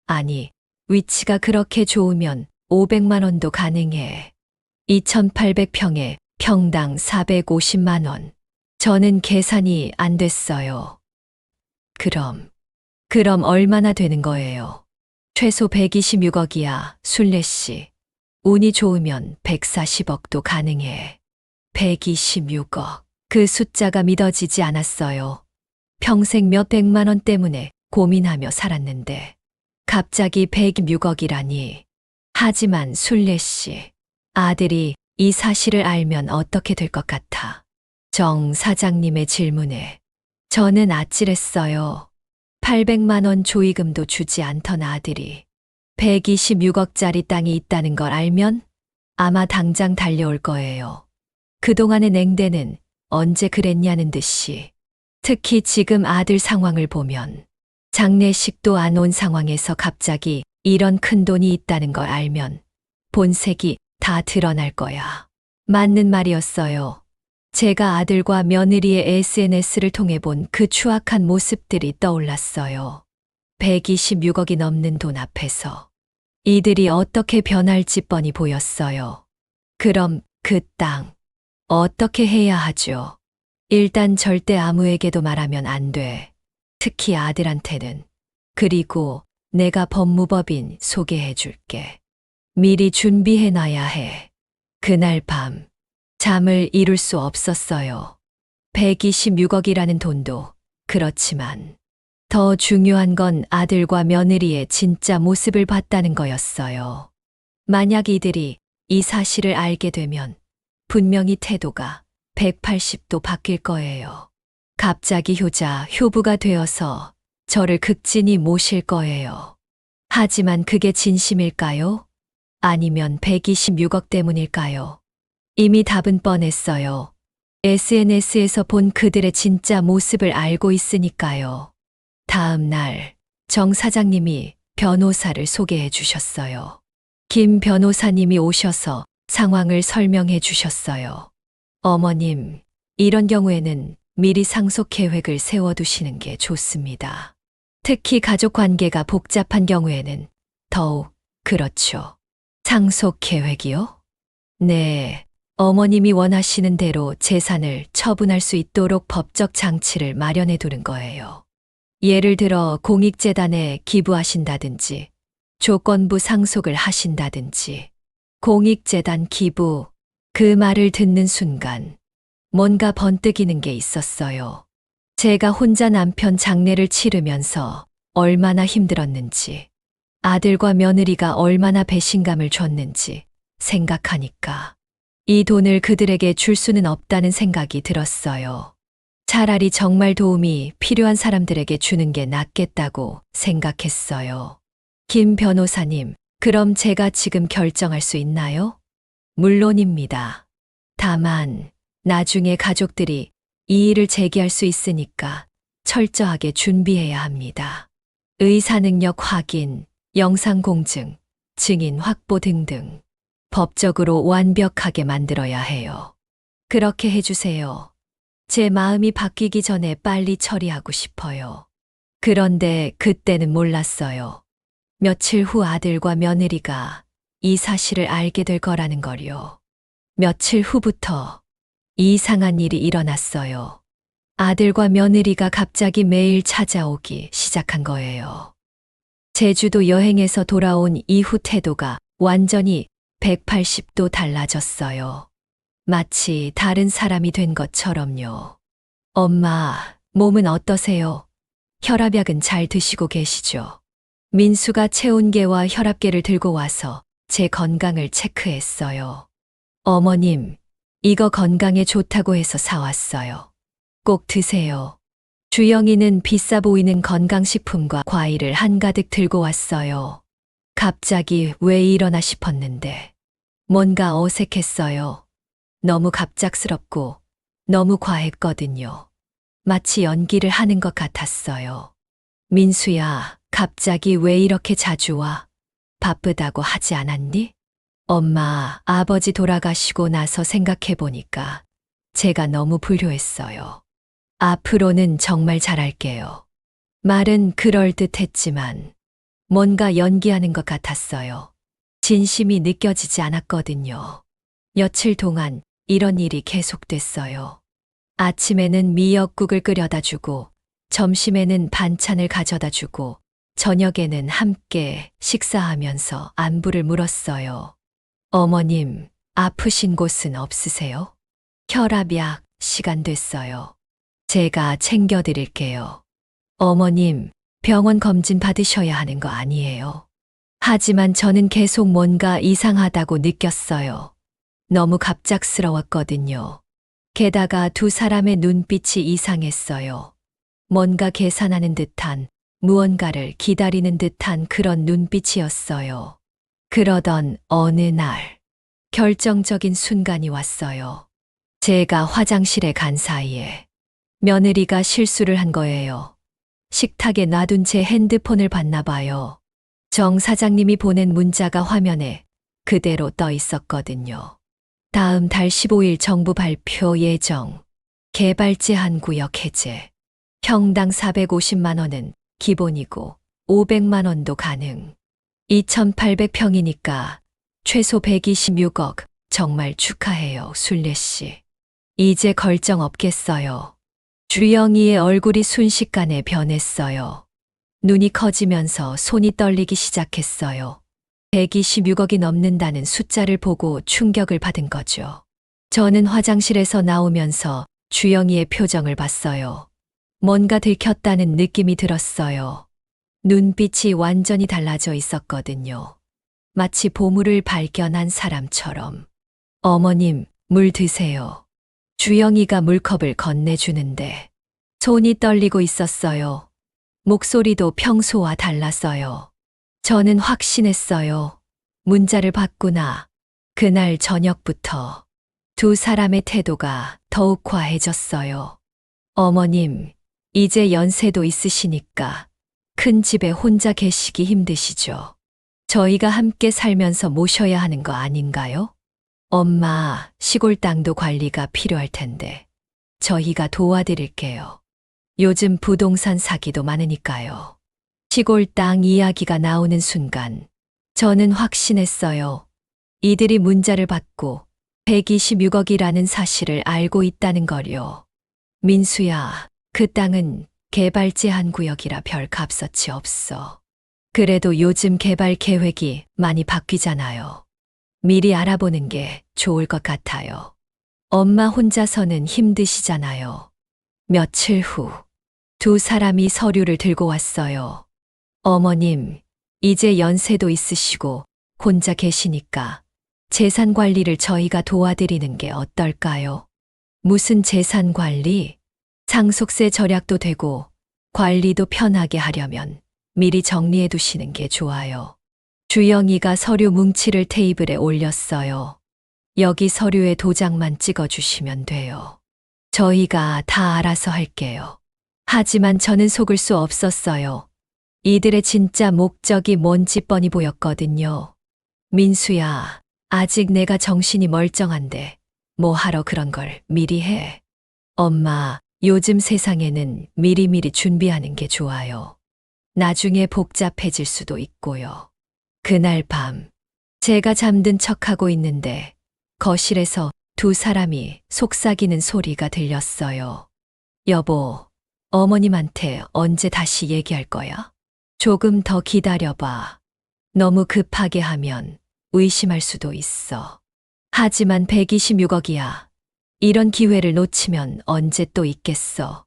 [SPEAKER 2] 아니, 위치가 그렇게 좋으면 500만 원도 가능해. 2,800평에 평당 450만 원. 저는 계산이 안 됐어요. 그럼 얼마나 되는 거예요? 최소 126억이야, 순례 씨. 운이 좋으면 140억도 가능해. 126억. 그 숫자가 믿어지지 않았어요. 평생 몇백만 원 때문에 고민하며 살았는데 갑자기 106억이라니. 하지만 순례 씨, 아들이 이 사실을 알면 어떻게 될 것 같아? 정 사장님의 질문에 저는 아찔했어요. 800만 원 조의금도 주지 않던 아들이 126억짜리 땅이 있다는 걸 알면 아마 당장 달려올 거예요. 그동안의 냉대는 언제 그랬냐는 듯이. 특히 지금 아들 상황을 보면 장례식도 안 온 상황에서 갑자기 이런 큰 돈이 있다는 걸 알면 본색이 다 드러날 거야. 맞는 말이었어요. 제가 아들과 며느리의 SNS를 통해 본 그 추악한 모습들이 떠올랐어요. 126억이 넘는 돈 앞에서 이들이 어떻게 변할지 뻔히 보였어요. 그럼 그 땅, 어떻게 해야 하죠? 일단 절대 아무에게도 말하면 안 돼. 특히 아들한테는. 그리고 내가 법무법인 소개해 줄게. 미리 준비해 놔야 해. 그날 밤, 잠을 이룰 수 없었어요. 126억이라는 돈도 그렇지만 더 중요한 건 아들과 며느리의 진짜 모습을 봤다는 거였어요. 만약 이들이 이 사실을 알게 되면 분명히 태도가 180도 바뀔 거예요. 갑자기 효부가 되어서 저를 극진히 모실 거예요. 하지만 그게 진심일까요? 아니면 126억 때문일까요? 이미 답은 뻔했어요. SNS에서 본 그들의 진짜 모습을 알고 있으니까요. 다음 날, 정 사장님이 변호사를 소개해 주셨어요. 김 변호사님이 오셔서 상황을 설명해 주셨어요. 어머님, 이런 경우에는 미리 상속 계획을 세워두시는 게 좋습니다. 특히 가족 관계가 복잡한 경우에는 더욱 그렇죠. 상속 계획이요? 네, 어머님이 원하시는 대로 재산을 처분할 수 있도록 법적 장치를 마련해 두는 거예요. 예를 들어 공익재단에 기부하신다든지, 조건부 상속을 하신다든지, 공익재단 기부, 그 말을 듣는 순간 뭔가 번뜩이는 게 있었어요. 제가 혼자 남편 장례를 치르면서 얼마나 힘들었는지, 아들과 며느리가 얼마나 배신감을 줬는지 생각하니까 이 돈을 그들에게 줄 수는 없다는 생각이 들었어요. 차라리 정말 도움이 필요한 사람들에게 주는 게 낫겠다고 생각했어요. 김 변호사님, 그럼 제가 지금 결정할 수 있나요? 물론입니다. 다만 나중에 가족들이 이 일을 제기할 수 있으니까 철저하게 준비해야 합니다. 의사 능력 확인, 영상 공증, 증인 확보 등등 법적으로 완벽하게 만들어야 해요. 그렇게 해주세요. 제 마음이 바뀌기 전에 빨리 처리하고 싶어요. 그런데 그때는 몰랐어요. 며칠 후 아들과 며느리가 이 사실을 알게 될 거라는 걸요. 며칠 후부터 이상한 일이 일어났어요. 아들과 며느리가 갑자기 매일 찾아오기 시작한 거예요. 제주도 여행에서 돌아온 이후 태도가 완전히 180도 달라졌어요. 마치 다른 사람이 된 것처럼요. 엄마, 몸은 어떠세요? 혈압약은 잘 드시고 계시죠? 민수가 체온계와 혈압계를 들고 와서 제 건강을 체크했어요. 어머님, 이거 건강에 좋다고 해서 사왔어요. 꼭 드세요. 주영이는 비싸 보이는 건강식품과 과일을 한가득 들고 왔어요. 갑자기 왜 이러나 싶었는데 뭔가 어색했어요. 너무 갑작스럽고 너무 과했거든요. 마치 연기를 하는 것 같았어요. 민수야, 갑자기 왜 이렇게 자주 와? 바쁘다고 하지 않았니? 엄마, 아버지 돌아가시고 나서 생각해보니까 제가 너무 불효했어요. 앞으로는 정말 잘할게요. 말은 그럴듯했지만 뭔가 연기하는 것 같았어요. 진심이 느껴지지 않았거든요. 며칠 동안 이런 일이 계속됐어요. 아침에는 미역국을 끓여다 주고, 점심에는 반찬을 가져다 주고, 저녁에는 함께 식사하면서 안부를 물었어요. 어머님, 아프신 곳은 없으세요? 혈압약, 시간 됐어요. 제가 챙겨드릴게요. 어머님, 병원 검진 받으셔야 하는 거 아니에요. 하지만 저는 계속 뭔가 이상하다고 느꼈어요. 너무 갑작스러웠거든요. 게다가 두 사람의 눈빛이 이상했어요. 뭔가 계산하는 듯한, 무언가를 기다리는 듯한 그런 눈빛이었어요. 그러던 어느 날, 결정적인 순간이 왔어요. 제가 화장실에 간 사이에 며느리가 실수를 한 거예요. 식탁에 놔둔 제 핸드폰을 봤나 봐요. 정 사장님이 보낸 문자가 화면에 그대로 떠 있었거든요. 다음 달 15일 정부 발표 예정. 개발 제한 구역 해제. 평당 450만 원은 기본이고 500만 원도 가능. 2,800평이니까 최소 126억. 정말 축하해요, 순례 씨. 이제 걸정 없겠어요. 주영이의 얼굴이 순식간에 변했어요. 눈이 커지면서 손이 떨리기 시작했어요. 126억이 넘는다는 숫자를 보고 충격을 받은 거죠. 저는 화장실에서 나오면서 주영이의 표정을 봤어요. 뭔가 들켰다는 느낌이 들었어요. 눈빛이 완전히 달라져 있었거든요. 마치 보물을 발견한 사람처럼. 어머님, 물 드세요. 주영이가 물컵을 건네주는데 손이 떨리고 있었어요. 목소리도 평소와 달랐어요. 저는 확신했어요. 문자를 받구나. 그날 저녁부터 두 사람의 태도가 더욱 과해졌어요. 어머님, 이제 연세도 있으시니까 큰 집에 혼자 계시기 힘드시죠? 저희가 함께 살면서 모셔야 하는 거 아닌가요? 엄마, 시골 땅도 관리가 필요할 텐데 저희가 도와드릴게요. 요즘 부동산 사기도 많으니까요. 시골 땅 이야기가 나오는 순간 저는 확신했어요. 이들이 문자를 받고 126억이라는 사실을 알고 있다는 걸요. 민수야, 그 땅은 개발 제한 구역이라 별 값어치 없어. 그래도 요즘 개발 계획이 많이 바뀌잖아요. 미리 알아보는 게 좋을 것 같아요. 엄마 혼자서는 힘드시잖아요. 며칠 후, 두 사람이 서류를 들고 왔어요. 어머님, 이제 연세도 있으시고 혼자 계시니까 재산 관리를 저희가 도와드리는 게 어떨까요? 무슨 재산 관리? 상속세 절약도 되고 관리도 편하게 하려면 미리 정리해 두시는 게 좋아요. 주영이가 서류 뭉치를 테이블에 올렸어요. 여기 서류에 도장만 찍어주시면 돼요. 저희가 다 알아서 할게요. 하지만 저는 속을 수 없었어요. 이들의 진짜 목적이 뭔지 뻔히 보였거든요. 민수야, 아직 내가 정신이 멀쩡한데 뭐 하러 그런 걸 미리 해. 엄마, 요즘 세상에는 미리미리 준비하는 게 좋아요. 나중에 복잡해질 수도 있고요. 그날 밤, 제가 잠든 척하고 있는데 거실에서 두 사람이 속삭이는 소리가 들렸어요. 여보, 어머님한테 언제 다시 얘기할 거야? 조금 더 기다려봐. 너무 급하게 하면 의심할 수도 있어. 하지만 126억이야. 이런 기회를 놓치면 언제 또 있겠어.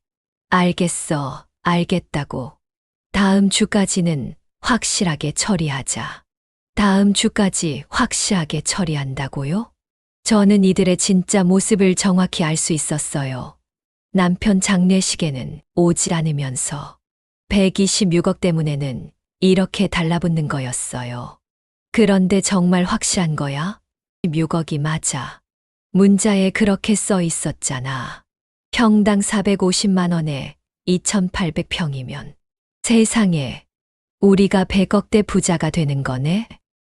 [SPEAKER 2] 알겠어, 알겠다고. 다음 주까지는 확실하게 처리하자. 다음 주까지 확실하게 처리한다고요? 저는 이들의 진짜 모습을 정확히 알 수 있었어요. 남편 장례식에는 오질 않으면서 126억 때문에는 이렇게 달라붙는 거였어요. 그런데 정말 확실한 거야? 6억이 맞아. 문자에 그렇게 써 있었잖아. 평당 450만 원에 2,800평이면 세상에 우리가 100억대 부자가 되는 거네?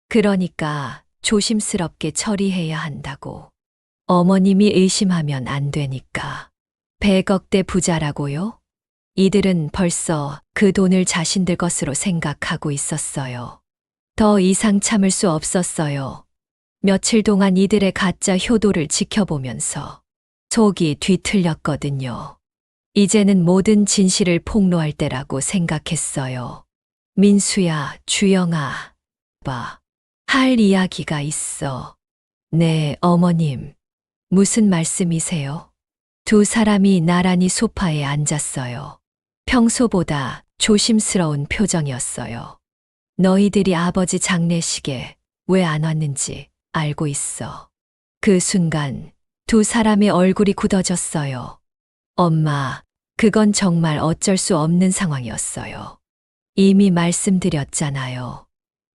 [SPEAKER 2] 그러니까 조심스럽게 처리해야 한다고. 어머님이 의심하면 안 되니까. 100억대 부자라고요? 이들은 벌써 그 돈을 자신들 것으로 생각하고 있었어요. 더 이상 참을 수 없었어요. 며칠 동안 이들의 가짜 효도를 지켜보면서 속이 뒤틀렸거든요. 이제는 모든 진실을 폭로할 때라고 생각했어요. 민수야, 주영아, 할 이야기가 있어. 네, 어머님. 무슨 말씀이세요? 두 사람이 나란히 소파에 앉았어요. 평소보다 조심스러운 표정이었어요. 너희들이 아버지 장례식에 왜 안 왔는지 알고 있어. 그 순간 두 사람의 얼굴이 굳어졌어요. 엄마, 그건 정말 어쩔 수 없는 상황이었어요. 이미 말씀드렸잖아요.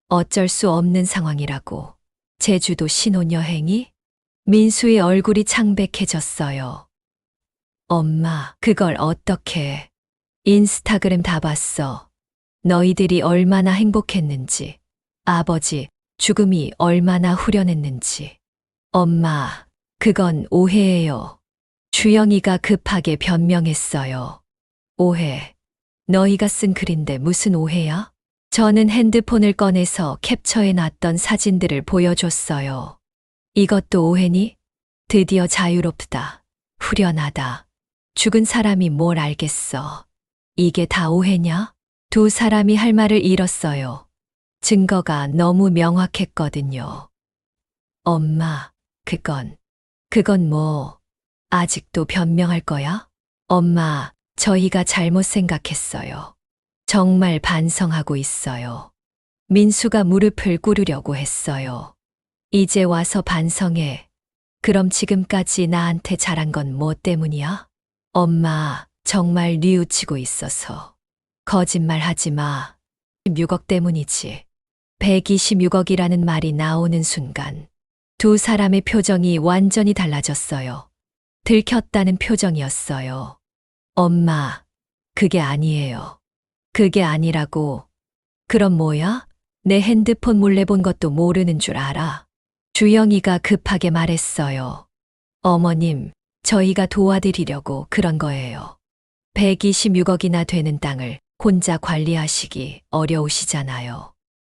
[SPEAKER 2] 어쩔 수 없는 상황이라고. 제주도 신혼여행이? 민수의 얼굴이 창백해졌어요. 엄마, 그걸 어떻게? 인스타그램 다 봤어. 너희들이 얼마나 행복했는지, 아버지 죽음이 얼마나 후련했는지. 엄마, 그건 오해예요. 주영이가 급하게 변명했어요. 오해. 너희가 쓴 글인데 무슨 오해야? 저는 핸드폰을 꺼내서 캡처해 놨던 사진들을 보여줬어요. 이것도 오해니? 드디어 자유롭다. 후련하다. 죽은 사람이 뭘 알겠어. 이게 다 오해냐? 두 사람이 할 말을 잃었어요. 증거가 너무 명확했거든요. 엄마, 그건 뭐, 아직도 변명할 거야? 엄마, 저희가 잘못 생각했어요. 정말 반성하고 있어요. 민수가 무릎을 꿇으려고 했어요. 이제 와서 반성해. 그럼 지금까지 나한테 잘한 건 뭐 때문이야? 엄마, 정말 뉘우치고 있어서. 거짓말 하지 마. 6억 때문이지. 126억이라는 말이 나오는 순간 두 사람의 표정이 완전히 달라졌어요. 들켰다는 표정이었어요. 엄마, 그게 아니에요. 그게 아니라고. 그럼 뭐야? 내 핸드폰 몰래 본 것도 모르는 줄 알아. 주영이가 급하게 말했어요. 어머님, 저희가 도와드리려고 그런 거예요. 126억이나 되는 땅을 혼자 관리하시기 어려우시잖아요.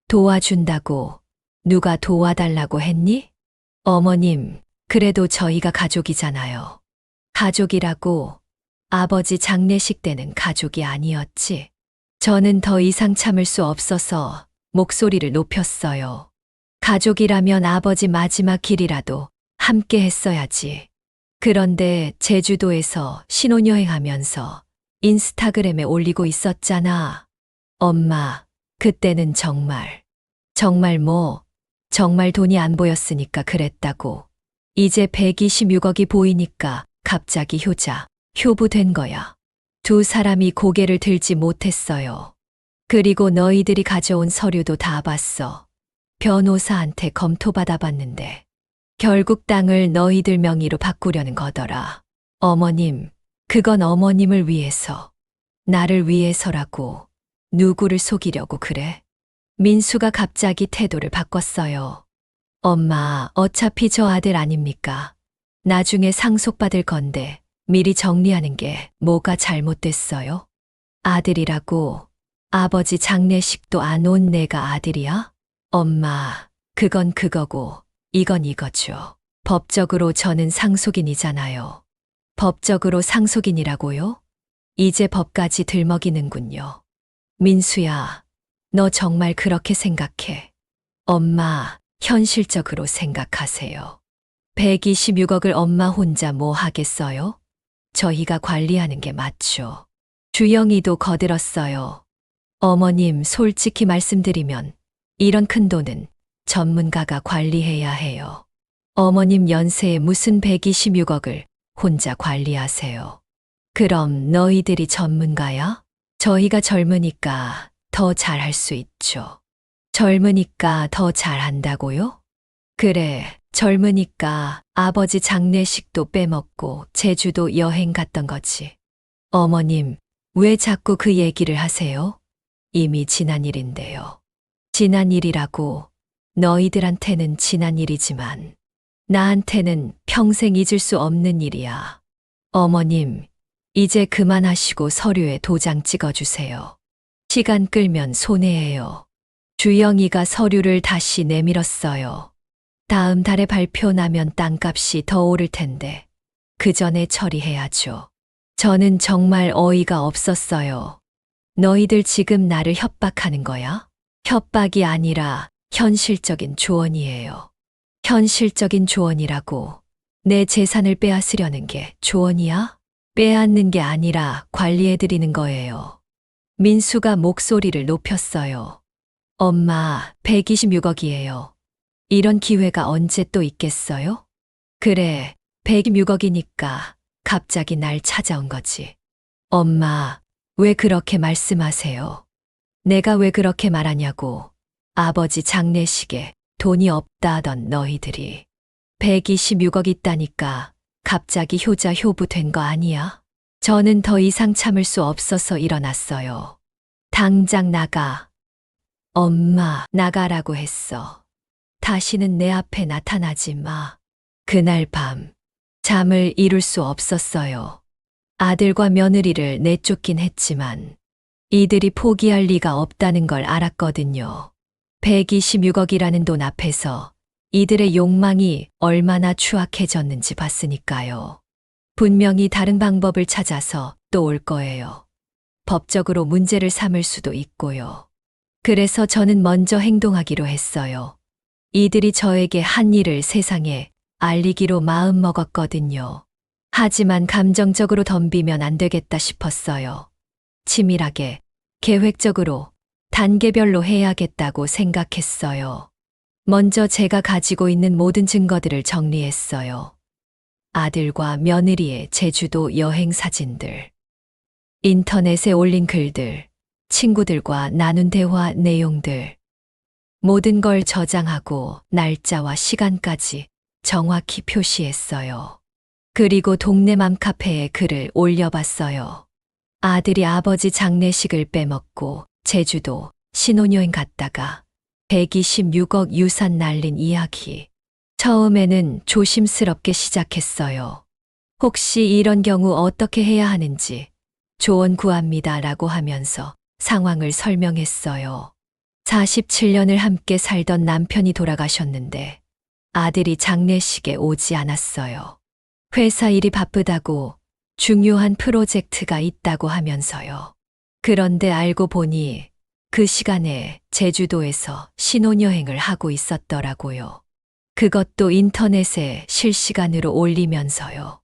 [SPEAKER 2] 도와준다고 누가 도와달라고 했니? 어머님, 그래도 저희가 가족이잖아요. 가족이라고 아버지 장례식 때는 가족이 아니었지. 저는 더 이상 참을 수 없어서 목소리를 높였어요. 가족이라면 아버지 마지막 길이라도 함께 했어야지. 그런데 제주도에서 신혼여행하면서 인스타그램에 올리고 있었잖아. 엄마, 그때는 정말 뭐, 정말 돈이 안 보였으니까 그랬다고. 이제 126억이 보이니까 갑자기 효부된 거야. 두 사람이 고개를 들지 못했어요. 그리고 너희들이 가져온 서류도 다 봤어. 변호사한테 검토받아 봤는데 결국 땅을 너희들 명의로 바꾸려는 거더라. 어머님, 그건 어머님을 위해서, 나를 위해서라고. 누구를 속이려고 그래? 민수가 갑자기 태도를 바꿨어요. 엄마, 어차피 저 아들 아닙니까? 나중에 상속받을 건데 미리 정리하는 게 뭐가 잘못됐어요? 아들이라고. 아버지 장례식도 안 온 내가 아들이야? 엄마, 그건 그거고 이건 이거죠. 법적으로 저는 상속인이잖아요. 법적으로 상속인이라고요? 이제 법까지 들먹이는군요. 민수야, 너 정말 그렇게 생각해? 엄마, 현실적으로 생각하세요. 126억을 엄마 혼자 뭐 하겠어요? 저희가 관리하는 게 맞죠. 주영이도 거들었어요. 어머님, 솔직히 말씀드리면 이런 큰 돈은 전문가가 관리해야 해요. 어머님 연세에 무슨 126억을 혼자 관리하세요. 그럼 너희들이 전문가야? 저희가 젊으니까 더 잘할 수 있죠. 젊으니까 더 잘한다고요? 그래, 젊으니까 아버지 장례식도 빼먹고 제주도 여행 갔던 거지. 어머님, 왜 자꾸 그 얘기를 하세요? 이미 지난 일인데요. 지난 일이라고. 너희들한테는 지난 일이지만 나한테는 평생 잊을 수 없는 일이야. 어머님, 이제 그만하시고 서류에 도장 찍어주세요. 시간 끌면 손해예요. 주영이가 서류를 다시 내밀었어요. 다음 달에 발표 나면 땅값이 더 오를 텐데 그 전에 처리해야죠. 저는 정말 어이가 없었어요. 너희들 지금 나를 협박하는 거야? 협박이 아니라 현실적인 조언이에요. 현실적인 조언이라고. 내 재산을 빼앗으려는 게 조언이야? 빼앗는 게 아니라 관리해드리는 거예요. 민수가 목소리를 높였어요. 엄마, 126억이에요. 이런 기회가 언제 또 있겠어요? 그래, 126억이니까 갑자기 날 찾아온 거지. 엄마, 왜 그렇게 말씀하세요? 내가 왜 그렇게 말하냐고. 아버지 장례식에 돈이 없다 하던 너희들이 126억 있다니까 갑자기 효자 효부 된 거 아니야? 저는 더 이상 참을 수 없어서 일어났어요. 당장 나가. 엄마, 나가라고 했어. 다시는 내 앞에 나타나지 마. 그날 밤, 잠을 이룰 수 없었어요. 아들과 며느리를 내쫓긴 했지만 이들이 포기할 리가 없다는 걸 알았거든요. 126억이라는 돈 앞에서 이들의 욕망이 얼마나 추악해졌는지 봤으니까요. 분명히 다른 방법을 찾아서 또 올 거예요. 법적으로 문제를 삼을 수도 있고요. 그래서 저는 먼저 행동하기로 했어요. 이들이 저에게 한 일을 세상에 알리기로 마음먹었거든요. 하지만 감정적으로 덤비면 안 되겠다 싶었어요. 치밀하게, 계획적으로, 단계별로 해야겠다고 생각했어요. 먼저 제가 가지고 있는 모든 증거들을 정리했어요. 아들과 며느리의 제주도 여행 사진들, 인터넷에 올린 글들, 친구들과 나눈 대화 내용들, 모든 걸 저장하고 날짜와 시간까지 정확히 표시했어요. 그리고 동네 맘카페에 글을 올려봤어요. 아들이 아버지 장례식을 빼먹고 제주도 신혼여행 갔다가 126억 유산 날린 이야기. 처음에는 조심스럽게 시작했어요. 혹시 이런 경우 어떻게 해야 하는지 조언 구합니다라고 하면서 상황을 설명했어요. 47년을 함께 살던 남편이 돌아가셨는데 아들이 장례식에 오지 않았어요. 회사 일이 바쁘다고 중요한 프로젝트가 있다고 하면서요. 그런데 알고 보니 그 시간에 제주도에서 신혼여행을 하고 있었더라고요. 그것도 인터넷에 실시간으로 올리면서요.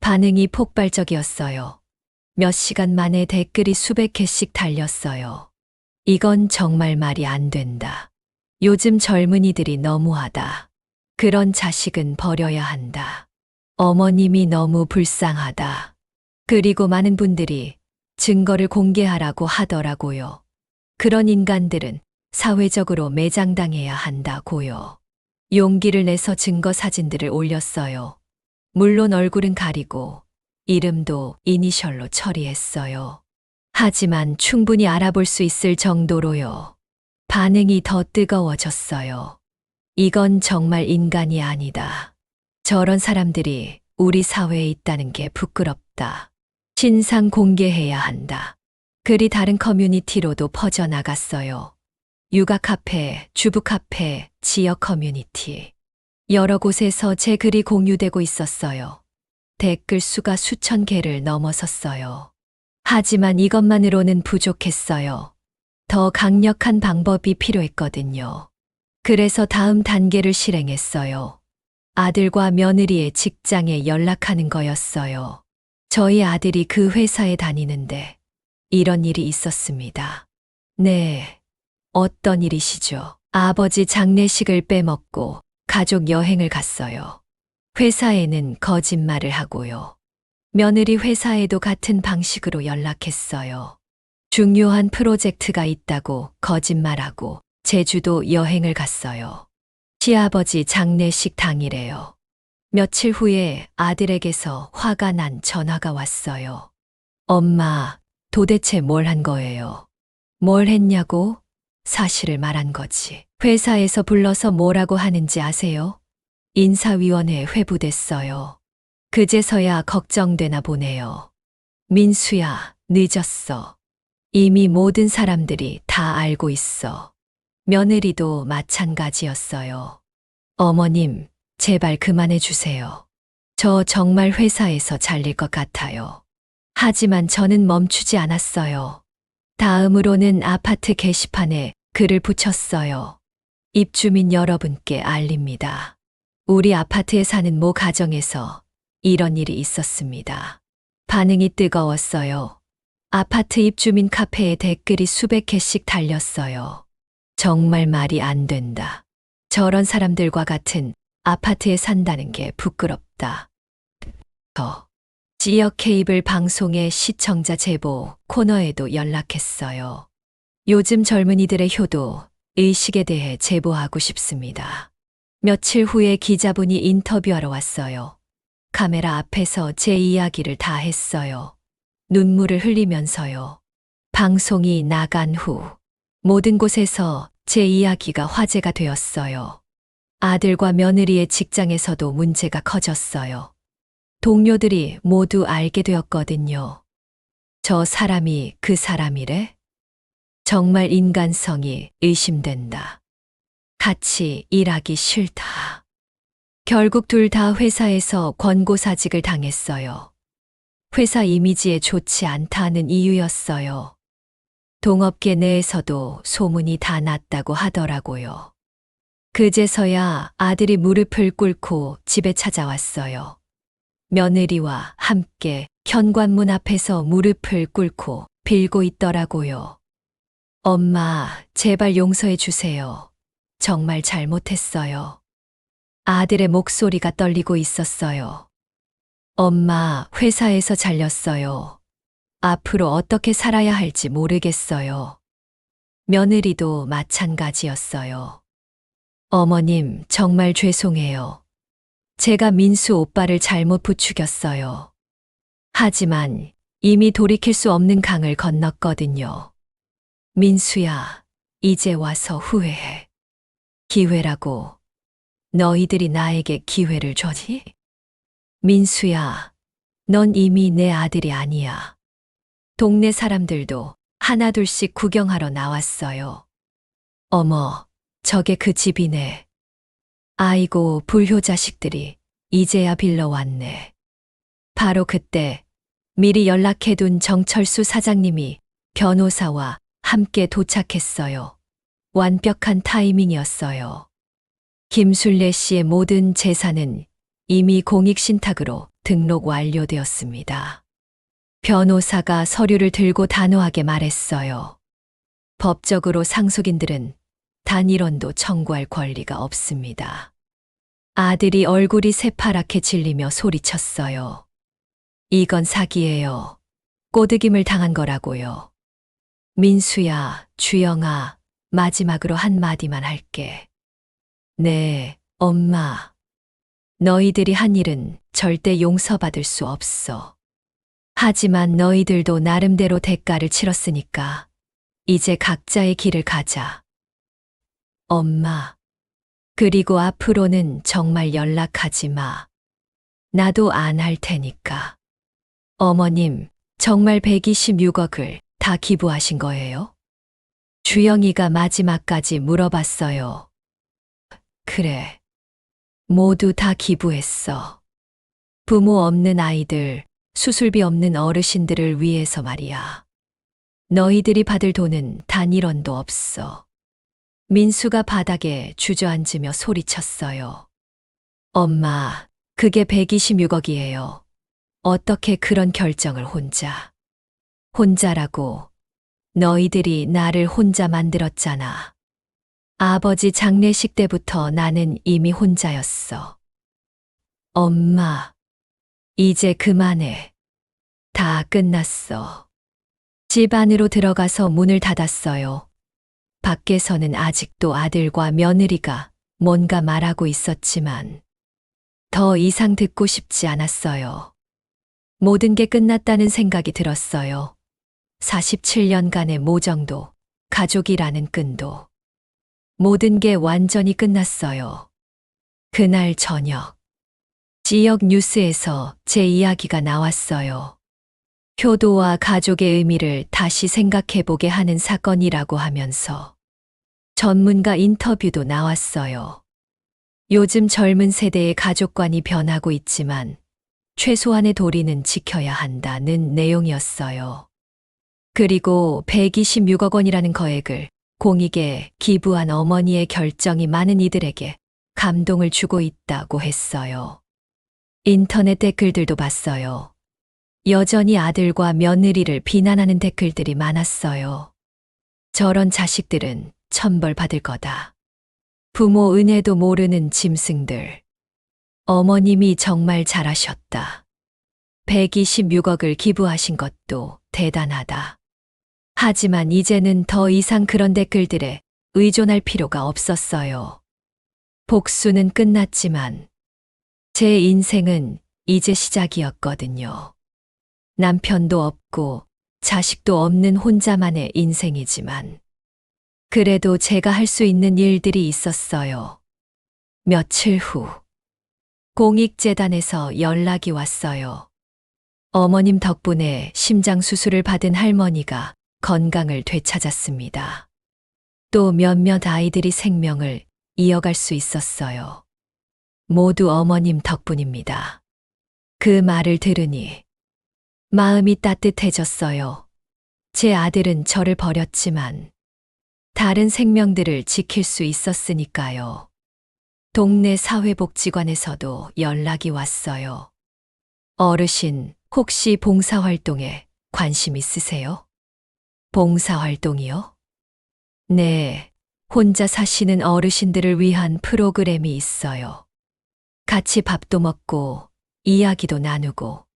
[SPEAKER 2] 반응이 폭발적이었어요. 몇 시간 만에 댓글이 수백 개씩 달렸어요. 이건 정말 말이 안 된다. 요즘 젊은이들이 너무하다. 그런 자식은 버려야 한다. 어머님이 너무 불쌍하다. 그리고 많은 분들이 증거를 공개하라고 하더라고요. 그런 인간들은 사회적으로 매장당해야 한다고요. 용기를 내서 증거 사진들을 올렸어요. 물론 얼굴은 가리고 이름도 이니셜로 처리했어요. 하지만 충분히 알아볼 수 있을 정도로요. 반응이 더 뜨거워졌어요. 이건 정말 인간이 아니다. 저런 사람들이 우리 사회에 있다는 게 부끄럽다. 신상 공개해야 한다. 글이 다른 커뮤니티로도 퍼져나갔어요. 육아 카페, 주부 카페, 지역 커뮤니티. 여러 곳에서 제 글이 공유되고 있었어요. 댓글 수가 수천 개를 넘어섰어요. 하지만 이것만으로는 부족했어요. 더 강력한 방법이 필요했거든요. 그래서 다음 단계를 실행했어요. 아들과 며느리의 직장에 연락하는 거였어요. 저희 아들이 그 회사에 다니는데 이런 일이 있었습니다. 네, 어떤 일이시죠? 아버지 장례식을 빼먹고 가족 여행을 갔어요. 회사에는 거짓말을 하고요. 며느리 회사에도 같은 방식으로 연락했어요. 중요한 프로젝트가 있다고 거짓말하고 제주도 여행을 갔어요. 시아버지 장례식 당일에요. 며칠 후에 아들에게서 화가 난 전화가 왔어요. 엄마, 도대체 뭘 한 거예요? 뭘 했냐고? 사실을 말한 거지. 회사에서 불러서 뭐라고 하는지 아세요? 인사위원회에 회부됐어요. 그제서야 걱정되나 보네요. 민수야, 늦었어. 이미 모든 사람들이 다 알고 있어. 며느리도 마찬가지였어요. 어머님, 제발 그만해 주세요. 저 정말 회사에서 잘릴 것 같아요. 하지만 저는 멈추지 않았어요. 다음으로는 아파트 게시판에 글을 붙였어요. 입주민 여러분께 알립니다. 우리 아파트에 사는 모 가정에서 이런 일이 있었습니다. 반응이 뜨거웠어요. 아파트 입주민 카페에 댓글이 수백 개씩 달렸어요. 정말 말이 안 된다. 저런 사람들과 같은 아파트에 산다는 게 부끄럽다. 지역 케이블 방송의 시청자 제보 코너에도 연락했어요. 요즘 젊은이들의 효도, 의식에 대해 제보하고 싶습니다. 며칠 후에 기자분이 인터뷰하러 왔어요. 카메라 앞에서 제 이야기를 다 했어요. 눈물을 흘리면서요. 방송이 나간 후 모든 곳에서 제 이야기가 화제가 되었어요. 아들과 며느리의 직장에서도 문제가 커졌어요. 동료들이 모두 알게 되었거든요. 저 사람이 그 사람이래? 정말 인간성이 의심된다. 같이 일하기 싫다. 결국 둘 다 회사에서 권고사직을 당했어요. 회사 이미지에 좋지 않다는 이유였어요. 동업계 내에서도 소문이 다 났다고 하더라고요. 그제서야 아들이 무릎을 꿇고 집에 찾아왔어요. 며느리와 함께 현관문 앞에서 무릎을 꿇고 빌고 있더라고요. 엄마, 제발 용서해 주세요. 정말 잘못했어요. 아들의 목소리가 떨리고 있었어요. 엄마, 회사에서 잘렸어요. 앞으로 어떻게 살아야 할지 모르겠어요. 며느리도 마찬가지였어요. 어머님, 정말 죄송해요. 제가 민수 오빠를 잘못 부추겼어요. 하지만 이미 돌이킬 수 없는 강을 건넜거든요. 민수야, 이제 와서 후회해. 기회라고. 너희들이 나에게 기회를 줬니? 민수야, 넌 이미 내 아들이 아니야. 동네 사람들도 하나둘씩 구경하러 나왔어요. 어머, 저게 그 집이네. 아이고, 불효 자식들이 이제야 빌러왔네. 바로 그때 미리 연락해둔 정철수 사장님이 변호사와 함께 도착했어요. 완벽한 타이밍이었어요. 김술래 씨의 모든 재산은 이미 공익신탁으로 등록 완료되었습니다. 변호사가 서류를 들고 단호하게 말했어요. 법적으로 상속인들은 단 1원도 청구할 권리가 없습니다. 아들이 얼굴이 새파랗게 질리며 소리쳤어요. 이건 사기예요. 꼬드김을 당한 거라고요. 민수야, 주영아, 마지막으로 한마디만 할게. 네, 엄마. 너희들이 한 일은 절대 용서받을 수 없어. 하지만 너희들도 나름대로 대가를 치렀으니까 이제 각자의 길을 가자. 엄마. 그리고 앞으로는 정말 연락하지 마. 나도 안 할 테니까. 어머님, 정말 126억을 다 기부하신 거예요? 주영이가 마지막까지 물어봤어요. 그래. 모두 다 기부했어. 부모 없는 아이들, 수술비 없는 어르신들을 위해서 말이야. 너희들이 받을 돈은 단 1원도 없어. 민수가 바닥에 주저앉으며 소리쳤어요. 엄마, 그게 126억이에요. 어떻게 그런 결정을 혼자. 혼자라고. 너희들이 나를 혼자 만들었잖아. 아버지 장례식 때부터 나는 이미 혼자였어. 엄마, 이제 그만해. 다 끝났어. 집 안으로 들어가서 문을 닫았어요. 밖에서는 아직도 아들과 며느리가 뭔가 말하고 있었지만 더 이상 듣고 싶지 않았어요. 모든 게 끝났다는 생각이 들었어요. 47년간의 모정도, 가족이라는 끈도. 모든 게 완전히 끝났어요. 그날 저녁, 지역 뉴스에서 제 이야기가 나왔어요. 효도와 가족의 의미를 다시 생각해보게 하는 사건이라고 하면서 전문가 인터뷰도 나왔어요. 요즘 젊은 세대의 가족관이 변하고 있지만 최소한의 도리는 지켜야 한다는 내용이었어요. 그리고 126억 원이라는 거액을 공익에 기부한 어머니의 결정이 많은 이들에게 감동을 주고 있다고 했어요. 인터넷 댓글들도 봤어요. 여전히 아들과 며느리를 비난하는 댓글들이 많았어요. 저런 자식들은 천벌받을 거다. 부모 은혜도 모르는 짐승들. 어머님이 정말 잘하셨다. 126억을 기부하신 것도 대단하다. 하지만 이제는 더 이상 그런 댓글들에 의존할 필요가 없었어요. 복수는 끝났지만 제 인생은 이제 시작이었거든요. 남편도 없고 자식도 없는 혼자만의 인생이지만 그래도 제가 할 수 있는 일들이 있었어요. 며칠 후 공익재단에서 연락이 왔어요. 어머님 덕분에 심장 수술을 받은 할머니가 건강을 되찾았습니다. 또 몇몇 아이들이 생명을 이어갈 수 있었어요. 모두 어머님 덕분입니다. 그 말을 들으니 마음이 따뜻해졌어요. 제 아들은 저를 버렸지만 다른 생명들을 지킬 수 있었으니까요. 동네 사회복지관에서도 연락이 왔어요. 어르신, 혹시 봉사활동에 관심 있으세요? 봉사활동이요? 네, 혼자 사시는 어르신들을 위한 프로그램이 있어요. 같이 밥도 먹고 이야기도 나누고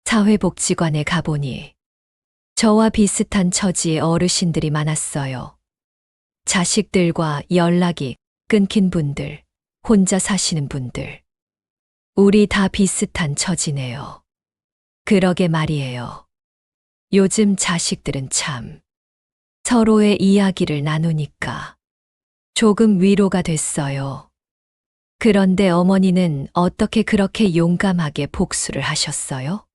[SPEAKER 2] 사회복지관에 가보니 저와 비슷한 처지의 어르신들이 많았어요. 자식들과 연락이 끊긴 분들, 혼자 사시는 분들. 우리 다 비슷한 처지네요. 그러게 말이에요. 요즘 자식들은 참 서로의 이야기를 나누니까 조금 위로가 됐어요. 그런데 어머니는 어떻게 그렇게 용감하게 복수를 하셨어요?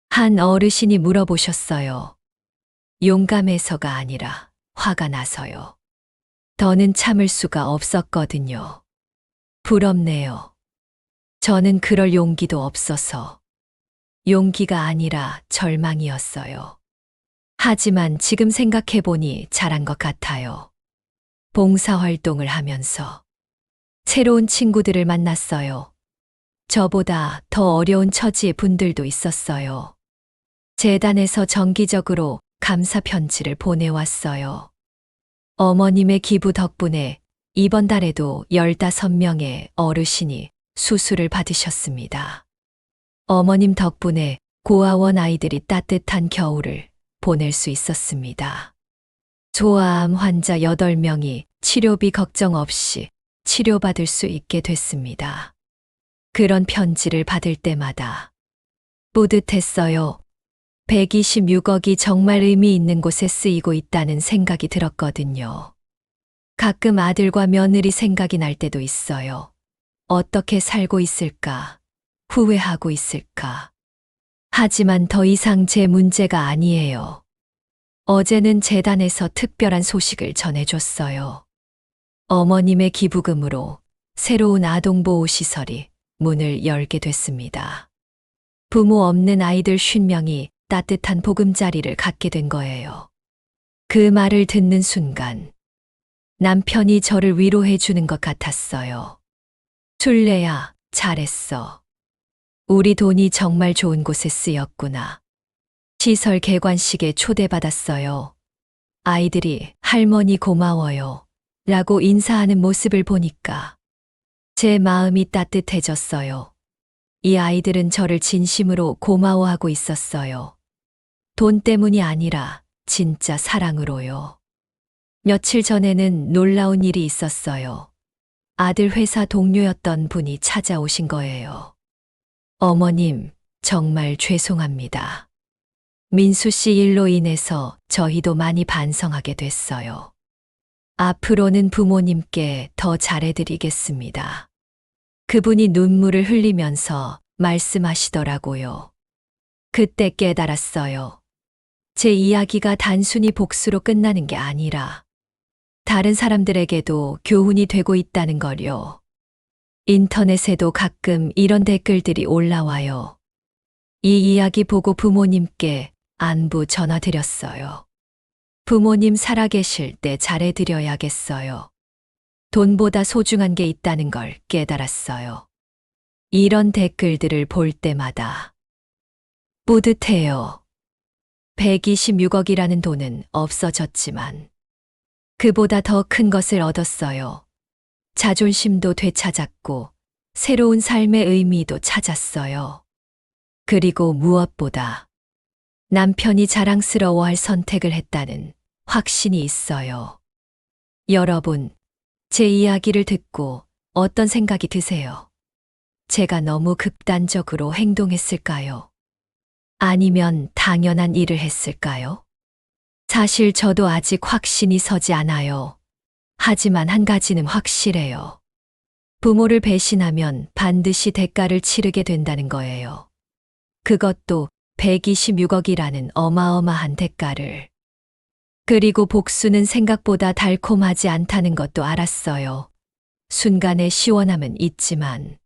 [SPEAKER 2] 한 어르신이 물어보셨어요. 용감해서가 아니라 화가 나서요. 더는 참을 수가 없었거든요. 부럽네요. 저는 그럴 용기도 없어서 용기가 아니라 절망이었어요. 하지만 지금 생각해보니 잘한 것 같아요. 봉사활동을 하면서 새로운 친구들을 만났어요. 저보다 더 어려운 처지의 분들도 있었어요. 재단에서 정기적으로 감사 편지를 보내왔어요. 어머님의 기부 덕분에 이번 달에도 15명의 어르신이 수술을 받으셨습니다. 어머님 덕분에 고아원 아이들이 따뜻한 겨울을 보낼 수 있었습니다. 소아암 환자 8명이 치료비 걱정 없이 치료받을 수 있게 됐습니다. 그런 편지를 받을 때마다 뿌듯했어요. 126억이 정말 의미 있는 곳에 쓰이고 있다는 생각이 들었거든요. 가끔 아들과 며느리 생각이 날 때도 있어요. 어떻게 살고 있을까? 후회하고 있을까? 하지만 더 이상 제 문제가 아니에요. 어제는 재단에서 특별한 소식을 전해줬어요. 어머님의 기부금으로 새로운 아동보호시설이 문을 열게 됐습니다. 부모 없는 아이들 50명이 따뜻한 보금자리를 갖게 된 거예요. 그 말을 듣는 순간 남편이 저를 위로해 주는 것 같았어요. 술래야, 잘했어. 우리 돈이 정말 좋은 곳에 쓰였구나. 시설 개관식에 초대받았어요. 아이들이 할머니 고마워요 라고 인사하는 모습을 보니까 제 마음이 따뜻해졌어요. 이 아이들은 저를 진심으로 고마워하고 있었어요. 돈 때문이 아니라 진짜 사랑으로요. 며칠 전에는 놀라운 일이 있었어요. 아들 회사 동료였던 분이 찾아오신 거예요. 어머님, 정말 죄송합니다. 민수 씨 일로 인해서 저희도 많이 반성하게 됐어요. 앞으로는 부모님께 더 잘해드리겠습니다. 그분이 눈물을 흘리면서 말씀하시더라고요. 그때 깨달았어요. 제 이야기가 단순히 복수로 끝나는 게 아니라 다른 사람들에게도 교훈이 되고 있다는 걸요. 인터넷에도 가끔 이런 댓글들이 올라와요. 이 이야기 보고 부모님께 안부 전화드렸어요. 부모님 살아계실 때 잘해드려야겠어요. 돈보다 소중한 게 있다는 걸 깨달았어요. 이런 댓글들을 볼 때마다 뿌듯해요. 126억이라는 돈은 없어졌지만 그보다 더 큰 것을 얻었어요. 자존심도 되찾았고 새로운 삶의 의미도 찾았어요. 그리고 무엇보다 남편이 자랑스러워할 선택을 했다는 확신이 있어요. 여러분, 제 이야기를 듣고 어떤 생각이 드세요? 제가 너무 극단적으로 행동했을까요? 아니면 당연한 일을 했을까요? 사실 저도 아직 확신이 서지 않아요. 하지만 한 가지는 확실해요. 부모를 배신하면 반드시 대가를 치르게 된다는 거예요. 그것도 126억이라는 어마어마한 대가를. 그리고 복수는 생각보다 달콤하지 않다는 것도 알았어요. 순간의 시원함은 있지만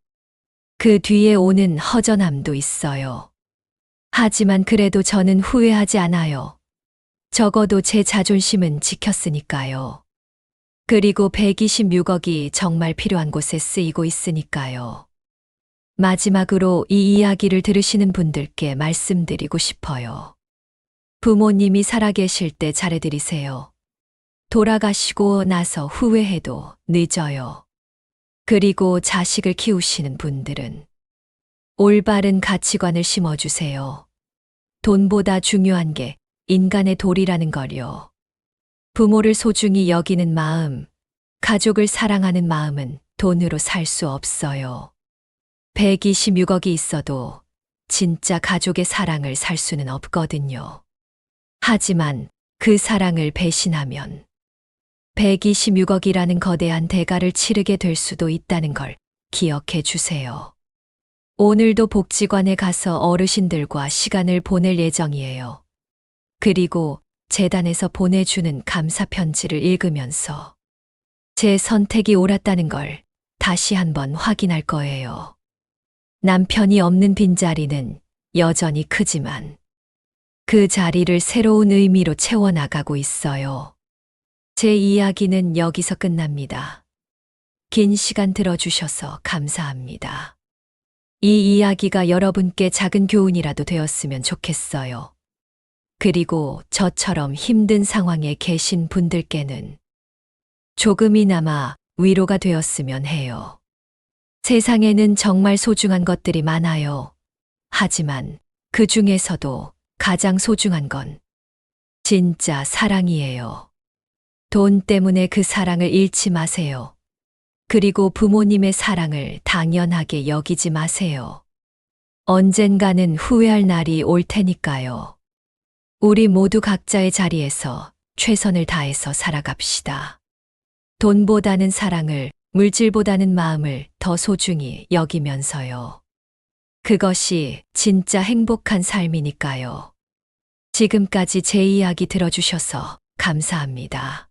[SPEAKER 2] 그 뒤에 오는 허전함도 있어요. 하지만 그래도 저는 후회하지 않아요. 적어도 제 자존심은 지켰으니까요. 그리고 126억이 정말 필요한 곳에 쓰이고 있으니까요. 마지막으로 이 이야기를 들으시는 분들께 말씀드리고 싶어요. 부모님이 살아계실 때 잘해드리세요. 돌아가시고 나서 후회해도 늦어요. 그리고 자식을 키우시는 분들은 올바른 가치관을 심어주세요. 돈보다 중요한 게 인간의 도리라는 걸요. 부모를 소중히 여기는 마음, 가족을 사랑하는 마음은 돈으로 살 수 없어요. 126억이 있어도 진짜 가족의 사랑을 살 수는 없거든요. 하지만 그 사랑을 배신하면 126억이라는 거대한 대가를 치르게 될 수도 있다는 걸 기억해 주세요. 오늘도 복지관에 가서 어르신들과 시간을 보낼 예정이에요. 그리고 재단에서 보내주는 감사 편지를 읽으면서 제 선택이 옳았다는 걸 다시 한번 확인할 거예요. 남편이 없는 빈자리는 여전히 크지만 그 자리를 새로운 의미로 채워나가고 있어요. 제 이야기는 여기서 끝납니다. 긴 시간 들어주셔서 감사합니다. 이 이야기가 여러분께 작은 교훈이라도 되었으면 좋겠어요. 그리고 저처럼 힘든 상황에 계신 분들께는 조금이나마 위로가 되었으면 해요. 세상에는 정말 소중한 것들이 많아요. 하지만 그 중에서도 가장 소중한 건 진짜 사랑이에요. 돈 때문에 그 사랑을 잃지 마세요. 그리고 부모님의 사랑을 당연하게 여기지 마세요. 언젠가는 후회할 날이 올 테니까요. 우리 모두 각자의 자리에서 최선을 다해서 살아갑시다. 돈보다는 사랑을, 물질보다는 마음을 더 소중히 여기면서요. 그것이 진짜 행복한 삶이니까요. 지금까지 제 이야기 들어주셔서 감사합니다.